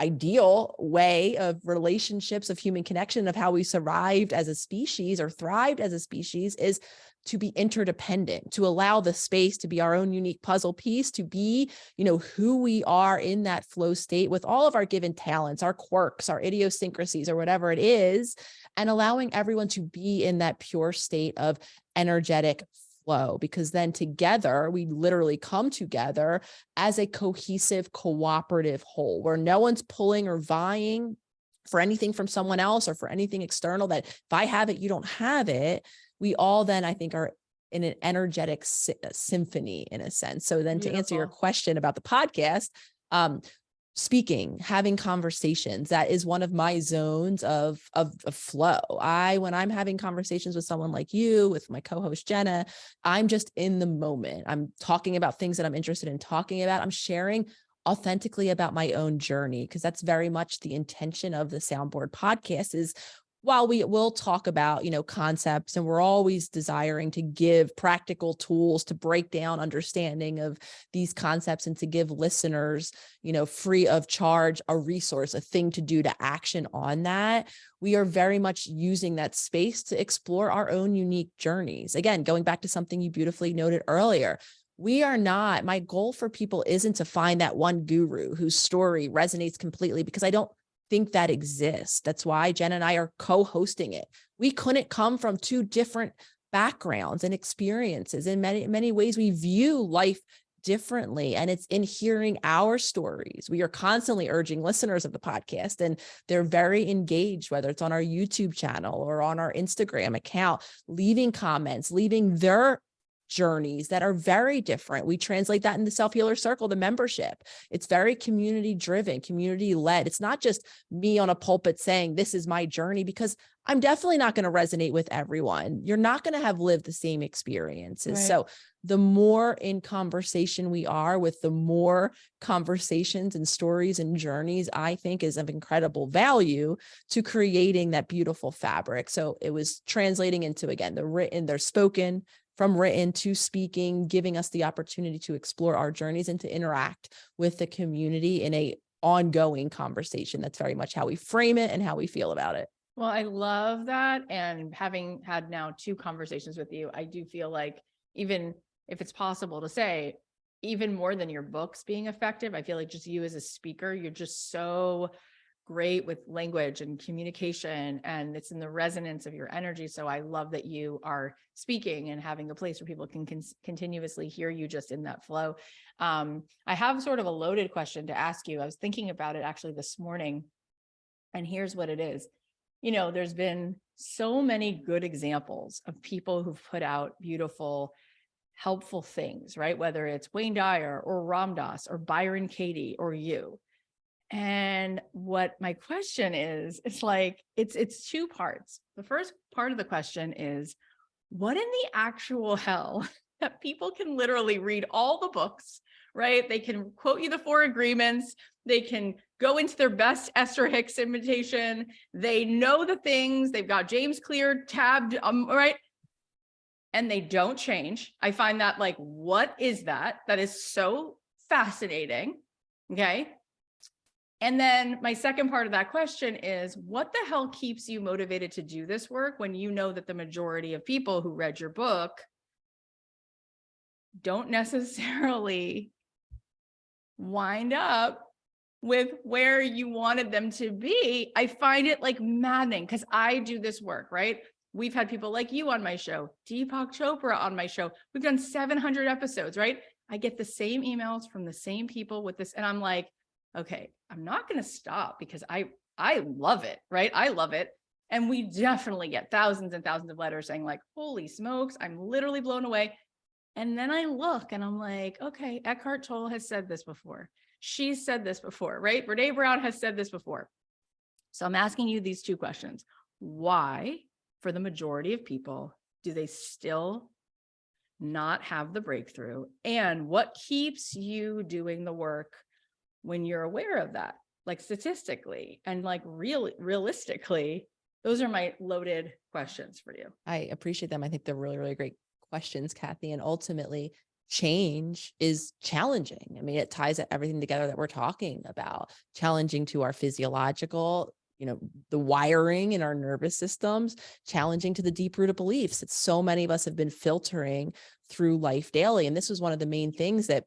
ideal way of relationships, of human connection, of how we survived as a species or thrived as a species, is to be interdependent, to allow the space to be our own unique puzzle piece, to be, who we are in that flow state with all of our given talents, our quirks, our idiosyncrasies, or whatever it is, and allowing everyone to be in that pure state of energetic flow, because then together we literally come together as a cohesive, cooperative whole where no one's pulling or vying for anything from someone else or for anything external, that if I have it, you don't have it. We all then, I think, are in an energetic symphony in a sense. So then to answer your question about the podcast, speaking, having conversations. That is one of my zones of flow. When I'm having conversations with someone like you, with my co-host Jenna, I'm just in the moment. I'm talking about things that I'm interested in talking about. I'm sharing authentically about my own journey, because that's very much the intention of the Soundboard podcast. Is while we will talk about, concepts, and we're always desiring to give practical tools to break down understanding of these concepts and to give listeners, free of charge, a resource, a thing to do, to action on that. We are very much using that space to explore our own unique journeys. Again, going back to something you beautifully noted earlier, my goal for people isn't to find that one guru whose story resonates completely, because I don't think that exists. That's why Jen and I are co-hosting it. We couldn't come from two different backgrounds and experiences. In many ways, we view life differently, and it's in hearing our stories. We are constantly urging listeners of the podcast, and they're very engaged, whether it's on our YouTube channel or on our Instagram account, leaving comments, leaving their journeys that are very different. We translate that in the SelfHealers Circle, the membership. It's very community driven, community led. It's not just me on a pulpit saying this is my journey, because I'm definitely not going to resonate with everyone. You're not going to have lived the same experiences. Right. So the more in conversation we are with, the more conversations and stories and journeys, I think is of incredible value to creating that beautiful fabric. So it was translating into, again, the written, their spoken, from written to speaking, giving us the opportunity to explore our journeys and to interact with the community in a ongoing conversation. That's very much how we frame it and how we feel about it. Well, I love that. And having had now 2 conversations with you, I do feel like, even if it's possible to say, even more than your books being effective, I feel like just you as a speaker, you're just so great with language and communication, and it's in the resonance of your energy. So I love that you are speaking and having a place where people can continuously hear you just in that flow. I have sort of a loaded question to ask you. I was thinking about it actually this morning, and here's what it is. There's been so many good examples of people who've put out beautiful, helpful things, right? Whether it's Wayne Dyer or Ram Dass or Byron Katie or you. And what my question is, it's 2 parts. The first part of the question is, what in the actual hell that people can literally read all the books, right? They can quote you the 4 agreements. They can go into their best Esther Hicks imitation. They know the things. They've got James Clear tabbed, right? And they don't change. I find that what is that? That is so fascinating. Okay. And then my second part of that question is, what the hell keeps you motivated to do this work when you know that the majority of people who read your book don't necessarily wind up with where you wanted them to be? I find it maddening, because I do this work, right? We've had people like you on my show, Deepak Chopra on my show. We've done 700 episodes, right? I get the same emails from the same people with this, and I'm like, okay, I'm not going to stop, because I love it, right? I love it. And we definitely get thousands and thousands of letters saying holy smokes, I'm literally blown away. And then I look and I'm like, okay, Eckhart Tolle has said this before. She's said this before, right? Brene Brown has said this before. So I'm asking you these 2 questions. Why, for the majority of people, do they still not have the breakthrough? And what keeps you doing the work when you're aware of that, statistically and realistically? Those are my loaded questions for you. I appreciate them. I think they're really, really great questions, Kathy. And ultimately, change is challenging. I mean, it ties everything together that we're talking about. Challenging to our physiological, the wiring in our nervous systems, challenging to the deep-rooted beliefs that so many of us have been filtering through life daily. And this was one of the main things that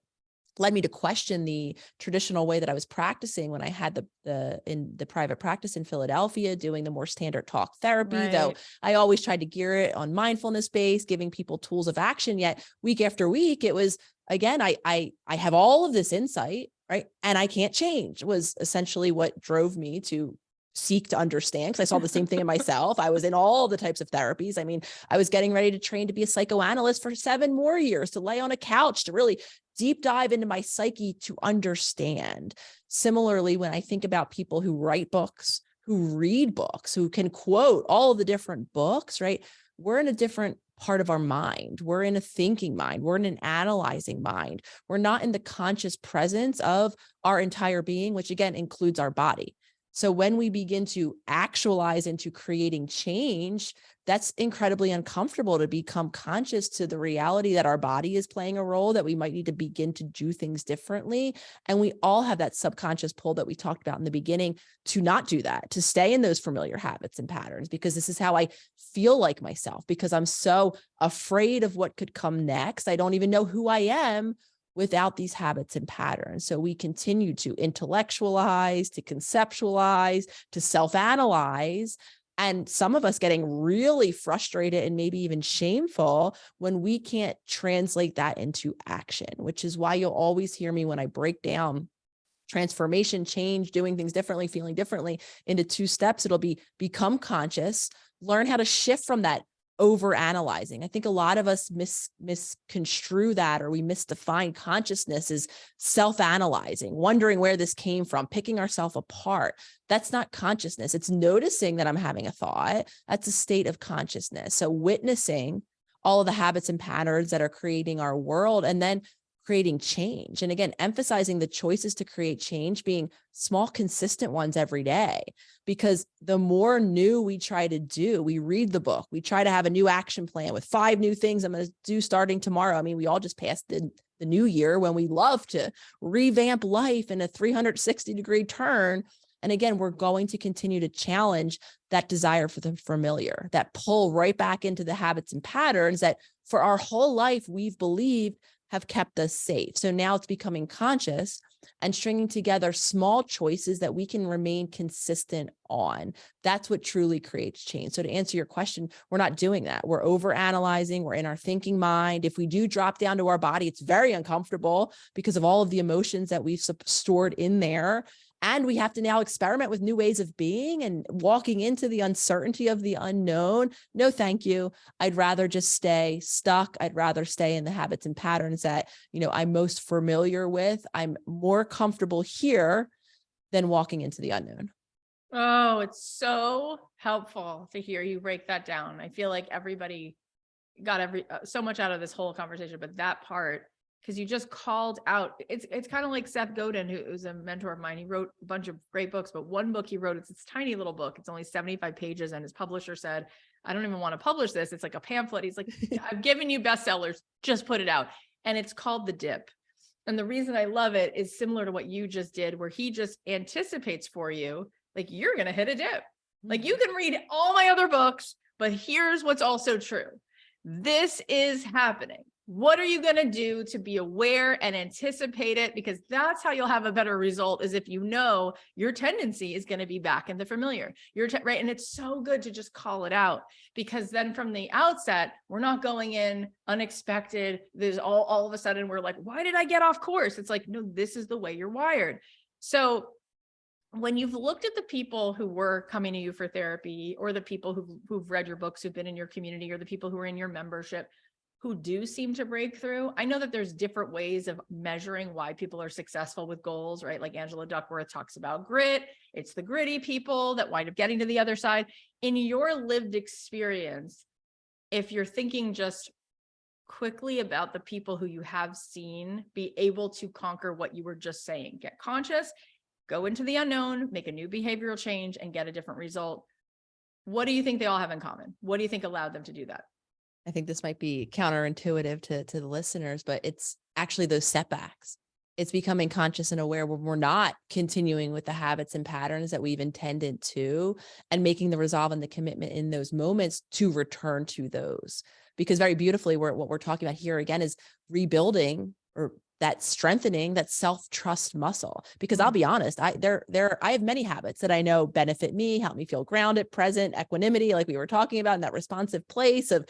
led me to question the traditional way that I was practicing when I had the private practice in Philadelphia, doing the more standard talk therapy, Right. Though I always tried to gear it on mindfulness based, giving people tools of action. Yet week after week, it was, again, I have all of this insight, right? And I can't change, was essentially what drove me to seek to understand, because I saw the same thing in myself. I was in all the types of therapies. I mean, I was getting ready to train to be a psychoanalyst for 7 more years, to lay on a couch, to really deep dive into my psyche to understand. Similarly, when I think about people who write books, who read books, who can quote all the different books, right? We're in a different part of our mind. We're in a thinking mind. We're in an analyzing mind. We're not in the conscious presence of our entire being, which again includes our body. So when we begin to actualize into creating change, that's incredibly uncomfortable, to become conscious to the reality that our body is playing a role, that we might need to begin to do things differently. And we all have that subconscious pull that we talked about in the beginning to not do that, to stay in those familiar habits and patterns, because this is how I feel like myself, because I'm so afraid of what could come next. I don't even know who I am without these habits and patterns. So we continue to intellectualize, to conceptualize, to self-analyze, and some of us getting really frustrated and maybe even shameful when we can't translate that into action, which is why you'll always hear me when I break down transformation, change, doing things differently, feeling differently into 2 steps. It'll be become conscious, learn how to shift from that over analyzing. I think a lot of us misconstrue that, or we misdefine consciousness as self-analyzing, wondering where this came from, picking ourselves apart. That's not consciousness. It's noticing that I'm having a thought. That's a state of consciousness. So witnessing all of the habits and patterns that are creating our world, and then creating change. And again, emphasizing the choices to create change being small, consistent ones every day, because the more new we try to do, we read the book, we try to have a new action plan with 5 new things I'm going to do starting tomorrow. I mean, we all just passed the new year when we love to revamp life in a 360-degree turn. And again, we're going to continue to challenge that desire for the familiar, that pull right back into the habits and patterns that for our whole life we've believed have kept us safe. So now it's becoming conscious and stringing together small choices that we can remain consistent on. That's what truly creates change. So to answer your question, we're not doing that. We're over analyzing. We're in our thinking mind. If we do drop down to our body, it's very uncomfortable because of all of the emotions that we've stored in there. And we have to now experiment with new ways of being and walking into the uncertainty of the unknown. No, thank you. I'd rather just stay stuck. I'd rather stay in the habits and patterns that, I'm most familiar with. I'm more comfortable here than walking into the unknown. Oh, it's so helpful to hear you break that down. I feel like everybody got so much out of this whole conversation, but that part, because you just called out, it's kind of like Seth Godin, who's a mentor of mine. He wrote a bunch of great books, but one book he wrote, it's this tiny little book. It's only 75 pages. And his publisher said, I don't even want to publish this. It's like a pamphlet. He's like, I've given you bestsellers, just put it out. And it's called The Dip. And the reason I love it is similar to what you just did, where he just anticipates for you, like, you're going to hit a dip. Like, you can read all my other books, but here's what's also true. This is happening. What are you going to do to be aware and anticipate it? Because that's how you'll have a better result, is if you know your tendency is going to be back in the familiar. Right. And it's so good to just call it out, because then from the outset, we're not going in unexpected. There's all of a sudden we're like, why did I get off course? It's like, no, this is the way you're wired. So when you've looked at the people who were coming to you for therapy, or the people who've read your books, who've been in your community, or the people who are in your membership, who do seem to break through. I know that there's different ways of measuring why people are successful with goals, right? Like Angela Duckworth talks about grit. It's the gritty people that wind up getting to the other side. In your lived experience, if you're thinking just quickly about the people who you have seen be able to conquer what you were just saying, get conscious, go into the unknown, make a new behavioral change, and get a different result, what do you think they all have in common? What do you think allowed them to do that? I think this might be counterintuitive to the listeners, but it's actually those setbacks. It's becoming conscious and aware when we're not continuing with the habits and patterns that we've intended to, and making the resolve and the commitment in those moments to return to those. Because very beautifully, what we're talking about here again is rebuilding, or that strengthening that self-trust muscle. Because I'll be honest, I have many habits that I know benefit me, help me feel grounded, present, equanimity, like we were talking about, in that responsive place of,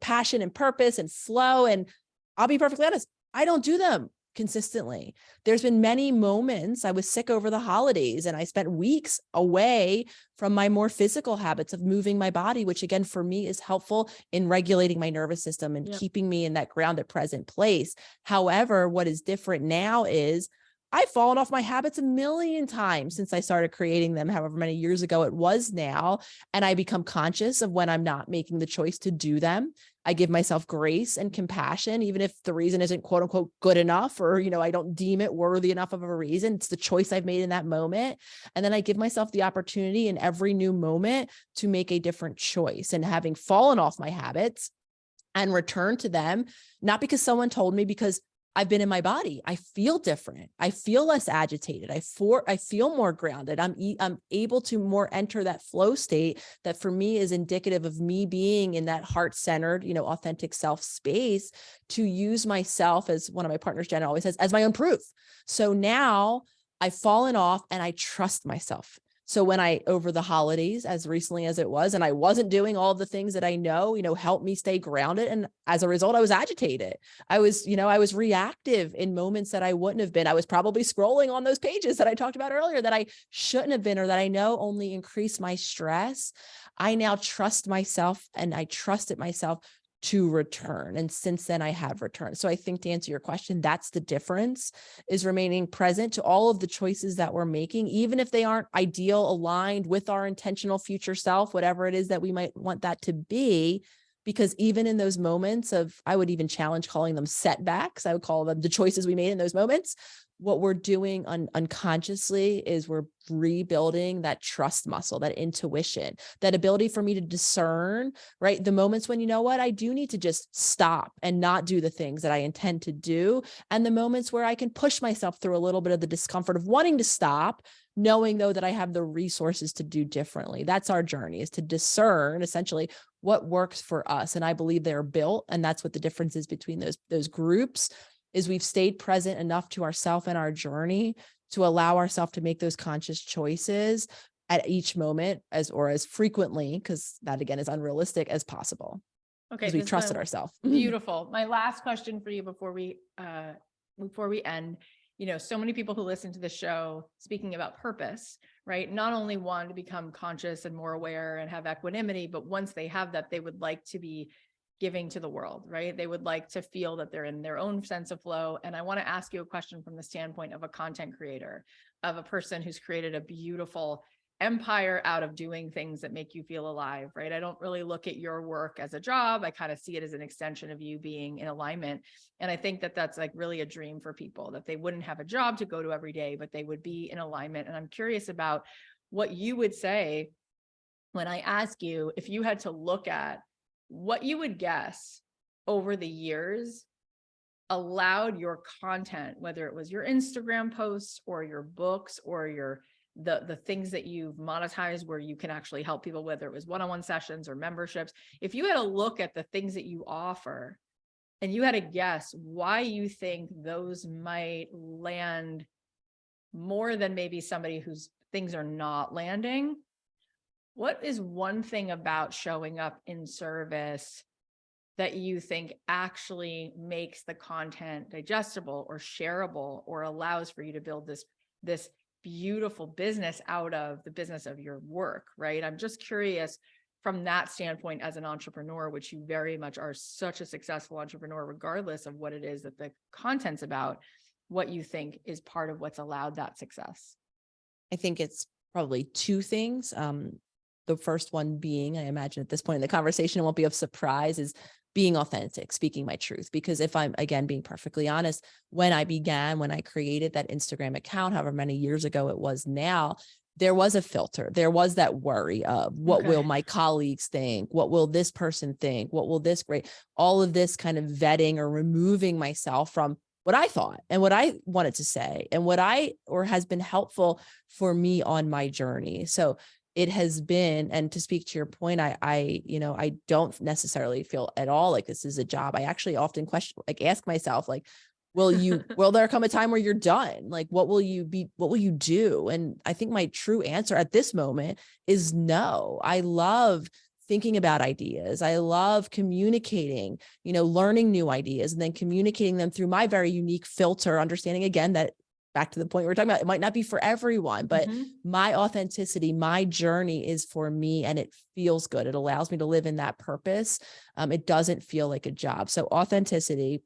passion and purpose and flow. And I'll be perfectly honest, I don't do them consistently. There's been many moments I was sick over the holidays and I spent weeks away from my more physical habits of moving my body, which again, for me is helpful in regulating my nervous system and keeping me in that grounded present place. However, what is different now is I've fallen off my habits a million times since I started creating them, however many years ago it was now. And I become conscious of when I'm not making the choice to do them. I give myself grace and compassion, even if the reason isn't quote unquote good enough, or, I don't deem it worthy enough of a reason. It's the choice I've made in that moment. And then I give myself the opportunity in every new moment to make a different choice. And having fallen off my habits and returned to them, not because someone told me, because I've been in my body. I feel different. I feel less agitated. I feel more grounded. I'm able to more enter that flow state that for me is indicative of me being in that heart-centered, authentic self space, to use myself, as one of my partners, Jen, always says, as my own proof. So now I've fallen off and I trust myself. So when over the holidays, as recently as it was, and I wasn't doing all the things that I know, helped me stay grounded. And as a result, I was agitated. I was reactive in moments that I wouldn't have been. I was probably scrolling on those pages that I talked about earlier that I shouldn't have been, or that I know only increase my stress. I now trust myself, and I trusted myself to return. And since then I have returned. So I think, to answer your question, that's the difference, is remaining present to all of the choices that we're making, even if they aren't ideal, aligned with our intentional future self, whatever it is that we might want that to be. Because even in those moments of, I would even challenge calling them setbacks, I would call them the choices we made in those moments. What we're doing unconsciously is we're rebuilding that trust muscle, that intuition, that ability for me to discern, right? The moments when, I do need to just stop and not do the things that I intend to do. And the moments where I can push myself through a little bit of the discomfort of wanting to stop, knowing though that I have the resources to do differently. That's our journey, is to discern essentially what works for us. And I believe they're built. And that's what the difference is between those groups, is we've stayed present enough to ourselves and our journey to allow ourselves to make those conscious choices at each moment, as frequently, because that again is unrealistic, as possible. Okay. Because we trusted ourselves. Beautiful. My last question for you before we end, so many people who listen to the show speaking about purpose, right? Not only want to become conscious and more aware and have equanimity, but once they have that, they would like to be giving to the world, right? They would like to feel that they're in their own sense of flow. And I want to ask you a question from the standpoint of a content creator, of a person who's created a beautiful empire out of doing things that make you feel alive, right? I don't really look at your work as a job. I kind of see it as an extension of you being in alignment. And I think that that's like really a dream for people, that they wouldn't have a job to go to every day, but they would be in alignment. And I'm curious about what you would say when I ask you, if you had to look at what you would guess over the years allowed your content, whether it was your Instagram posts or your books or the things that you've monetized where you can actually help people, whether it was one-on-one sessions or memberships. If you had a look at the things that you offer and you had to guess why you think those might land more than maybe somebody whose things are not landing, what is one thing about showing up in service that you think actually makes the content digestible or shareable, or allows for you to build this beautiful business out of the business of your work, right? I'm just curious from that standpoint as an entrepreneur, which you very much are, such a successful entrepreneur, regardless of what it is that the content's about, what you think is part of what's allowed that success. I think it's probably two things. The first one being, I imagine at this point in the conversation, it won't be of surprise, is being authentic, speaking my truth. Because if I'm, again, being perfectly honest, when I created that Instagram account, however many years ago it was now, there was a filter. There was that worry of what will my colleagues think? What will this person think? What will this great? All of this kind of vetting or removing myself from what I thought and what I wanted to say and has been helpful for me on my journey. So it has been, and to speak to your point, I don't necessarily feel at all like this is a job. I actually often ask myself, like, will there come a time where you're done? Like, what will you do? And I think my true answer at this moment is no. I love thinking about ideas. I love communicating, learning new ideas and then communicating them through my very unique filter, understanding again that back to the point we were talking about, it might not be for everyone, but my authenticity, my journey is for me and it feels good. It allows me to live in that purpose. It doesn't feel like a job. So authenticity,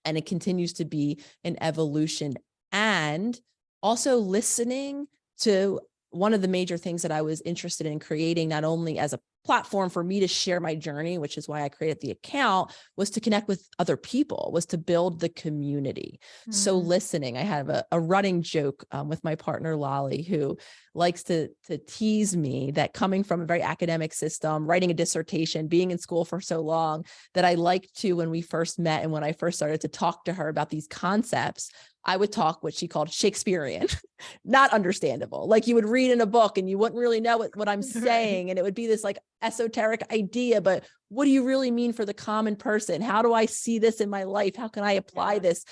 and it continues to be an evolution, and also listening to one of the major things that I was interested in creating, not only as a platform for me to share my journey, which is why I created the account, was to connect with other people, was to build the community. So listening, I have a running joke with my partner, Lolly, who likes to tease me that coming from a very academic system, writing a dissertation, being in school for so long, that I liked to, when we first met and when I first started to talk to her about these concepts, I would talk what she called Shakespearean, not understandable. Like you would read in a book and you wouldn't really know what I'm saying. And it would be this like esoteric idea, but what do you really mean for the common person? How do I see this in my life? How can I apply this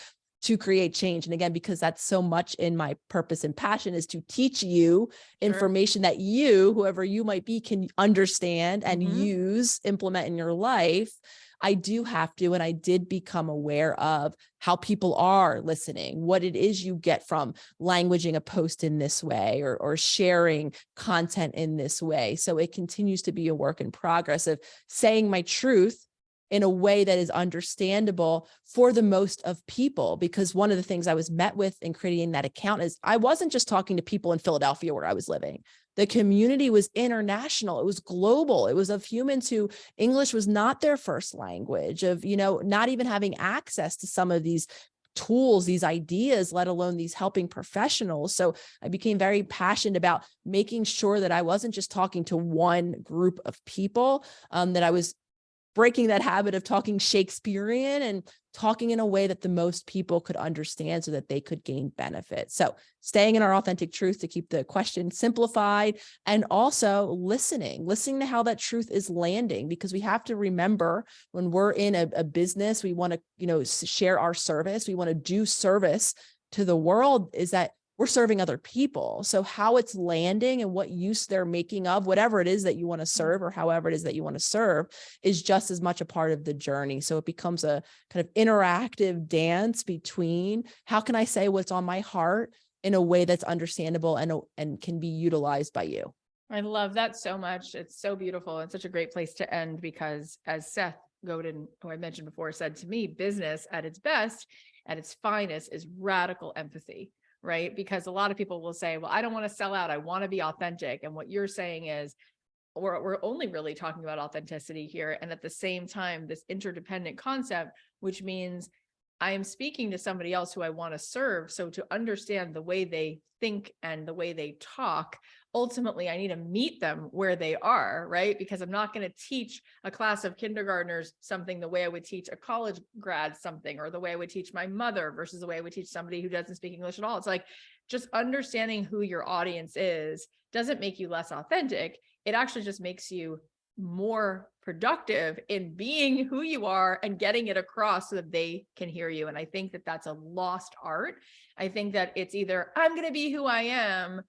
to create change? And again, because that's so much in my purpose and passion, is to teach you information that you, whoever you might be, can understand and use, implement in your life. I do have to, and I did become aware of how people are listening, what it is you get from languaging a post in this way or sharing content in this way. So it continues to be a work in progress of saying my truth in a way that is understandable for the most of people. Because one of the things I was met with in creating that account is I wasn't just talking to people in Philadelphia where I was living. The community was international. It was global. It was of humans who English was not their first language, of, not even having access to some of these tools, these ideas, let alone these helping professionals. So I became very passionate about making sure that I wasn't just talking to one group of people, that I was breaking that habit of talking Shakespearean and talking in a way that the most people could understand so that they could gain benefit. So staying in our authentic truth to keep the question simplified, and also listening to how that truth is landing, because we have to remember when we're in a business, we want to, share our service. We want to do service to the world, is that we're serving other people. So how it's landing and what use they're making of whatever it is that you want to serve, or however it is that you want to serve, is just as much a part of the journey. So it becomes a kind of interactive dance between how can I say what's on my heart in a way that's understandable and can be utilized by you. I love that so much. It's so beautiful and such a great place to end, because as Seth Godin, who I mentioned before, said to me, business at its best, at its finest, is radical empathy. Right? Because a lot of people will say, well, I don't want to sell out. I want to be authentic. And what you're saying is, we're only really talking about authenticity here. And at the same time, this interdependent concept, which means I am speaking to somebody else who I want to serve. So to understand the way they think and the way they talk, ultimately, I need to meet them where they are, right? Because I'm not going to teach a class of kindergartners something the way I would teach a college grad something, or the way I would teach my mother versus the way I would teach somebody who doesn't speak English at all. It's like, just understanding who your audience is doesn't make you less authentic. It actually just makes you more productive in being who you are and getting it across so that they can hear you. And I think that that's a lost art. I think that it's either I'm going to be who I am,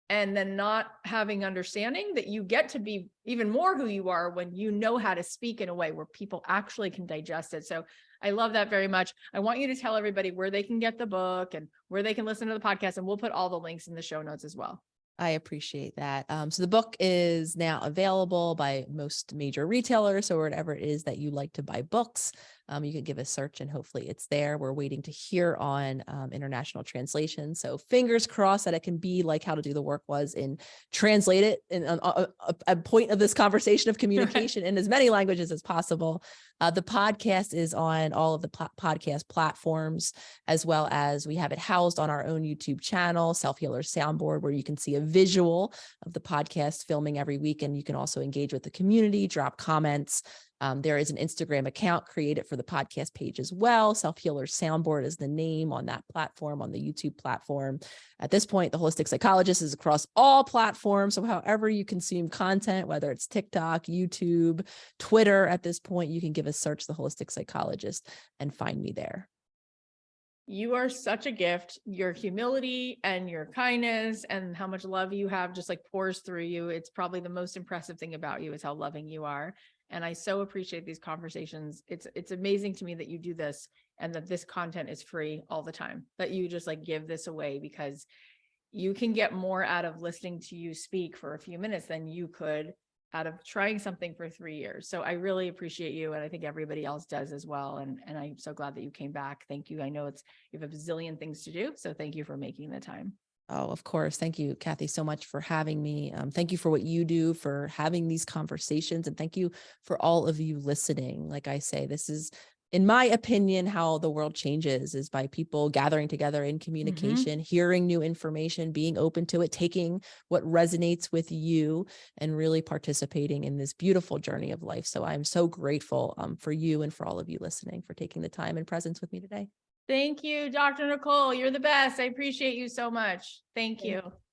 and then not having understanding that you get to be even more who you are when you know how to speak in a way where people actually can digest it. So I love that very much. I want you to tell everybody where they can get the book and where they can listen to the podcast, and we'll put all the links in the show notes as well. I appreciate that. So the book is now available by most major retailers. So whatever it is that you like to buy books, you can give a search and hopefully it's there. We're waiting to hear on international translation. So fingers crossed that it can be like How to Do the Work was, in translate it in a point of this conversation of communication in as many languages as possible. The podcast is on all of the podcast platforms, as well as we have it housed on our own YouTube channel, SelfHealers Soundboard, where you can see a visual of the podcast filming every week. And you can also engage with the community, drop comments. There is an Instagram account created for the podcast page as well. SelfHealers Soundboard is the name on that platform, on the YouTube platform. At this point, the Holistic Psychologist is across all platforms. So however you consume content, whether it's TikTok, YouTube, Twitter, at this point, you can give a search, The Holistic Psychologist, and find me there. You are such a gift. Your humility and your kindness and how much love you have just like pours through you. It's probably the most impressive thing about you is how loving you are. And I so appreciate these conversations. It's amazing to me that you do this and that this content is free all the time, that you just like give this away, because you can get more out of listening to you speak for a few minutes than you could out of trying something for 3 years. So I really appreciate you. And I think everybody else does as well. And I'm so glad that you came back. Thank you. I know you have a bazillion things to do. So thank you for making the time. Oh, of course. Thank you, Kathy, so much for having me. Thank you for what you do, for having these conversations. And thank you for all of you listening. Like I say, this is, in my opinion, how the world changes, is by people gathering together in communication, hearing new information, being open to it, taking what resonates with you, and really participating in this beautiful journey of life. So I'm so grateful for you and for all of you listening, for taking the time and presence with me today. Thank you, Dr. Nicole. You're the best. I appreciate you so much. Thank you.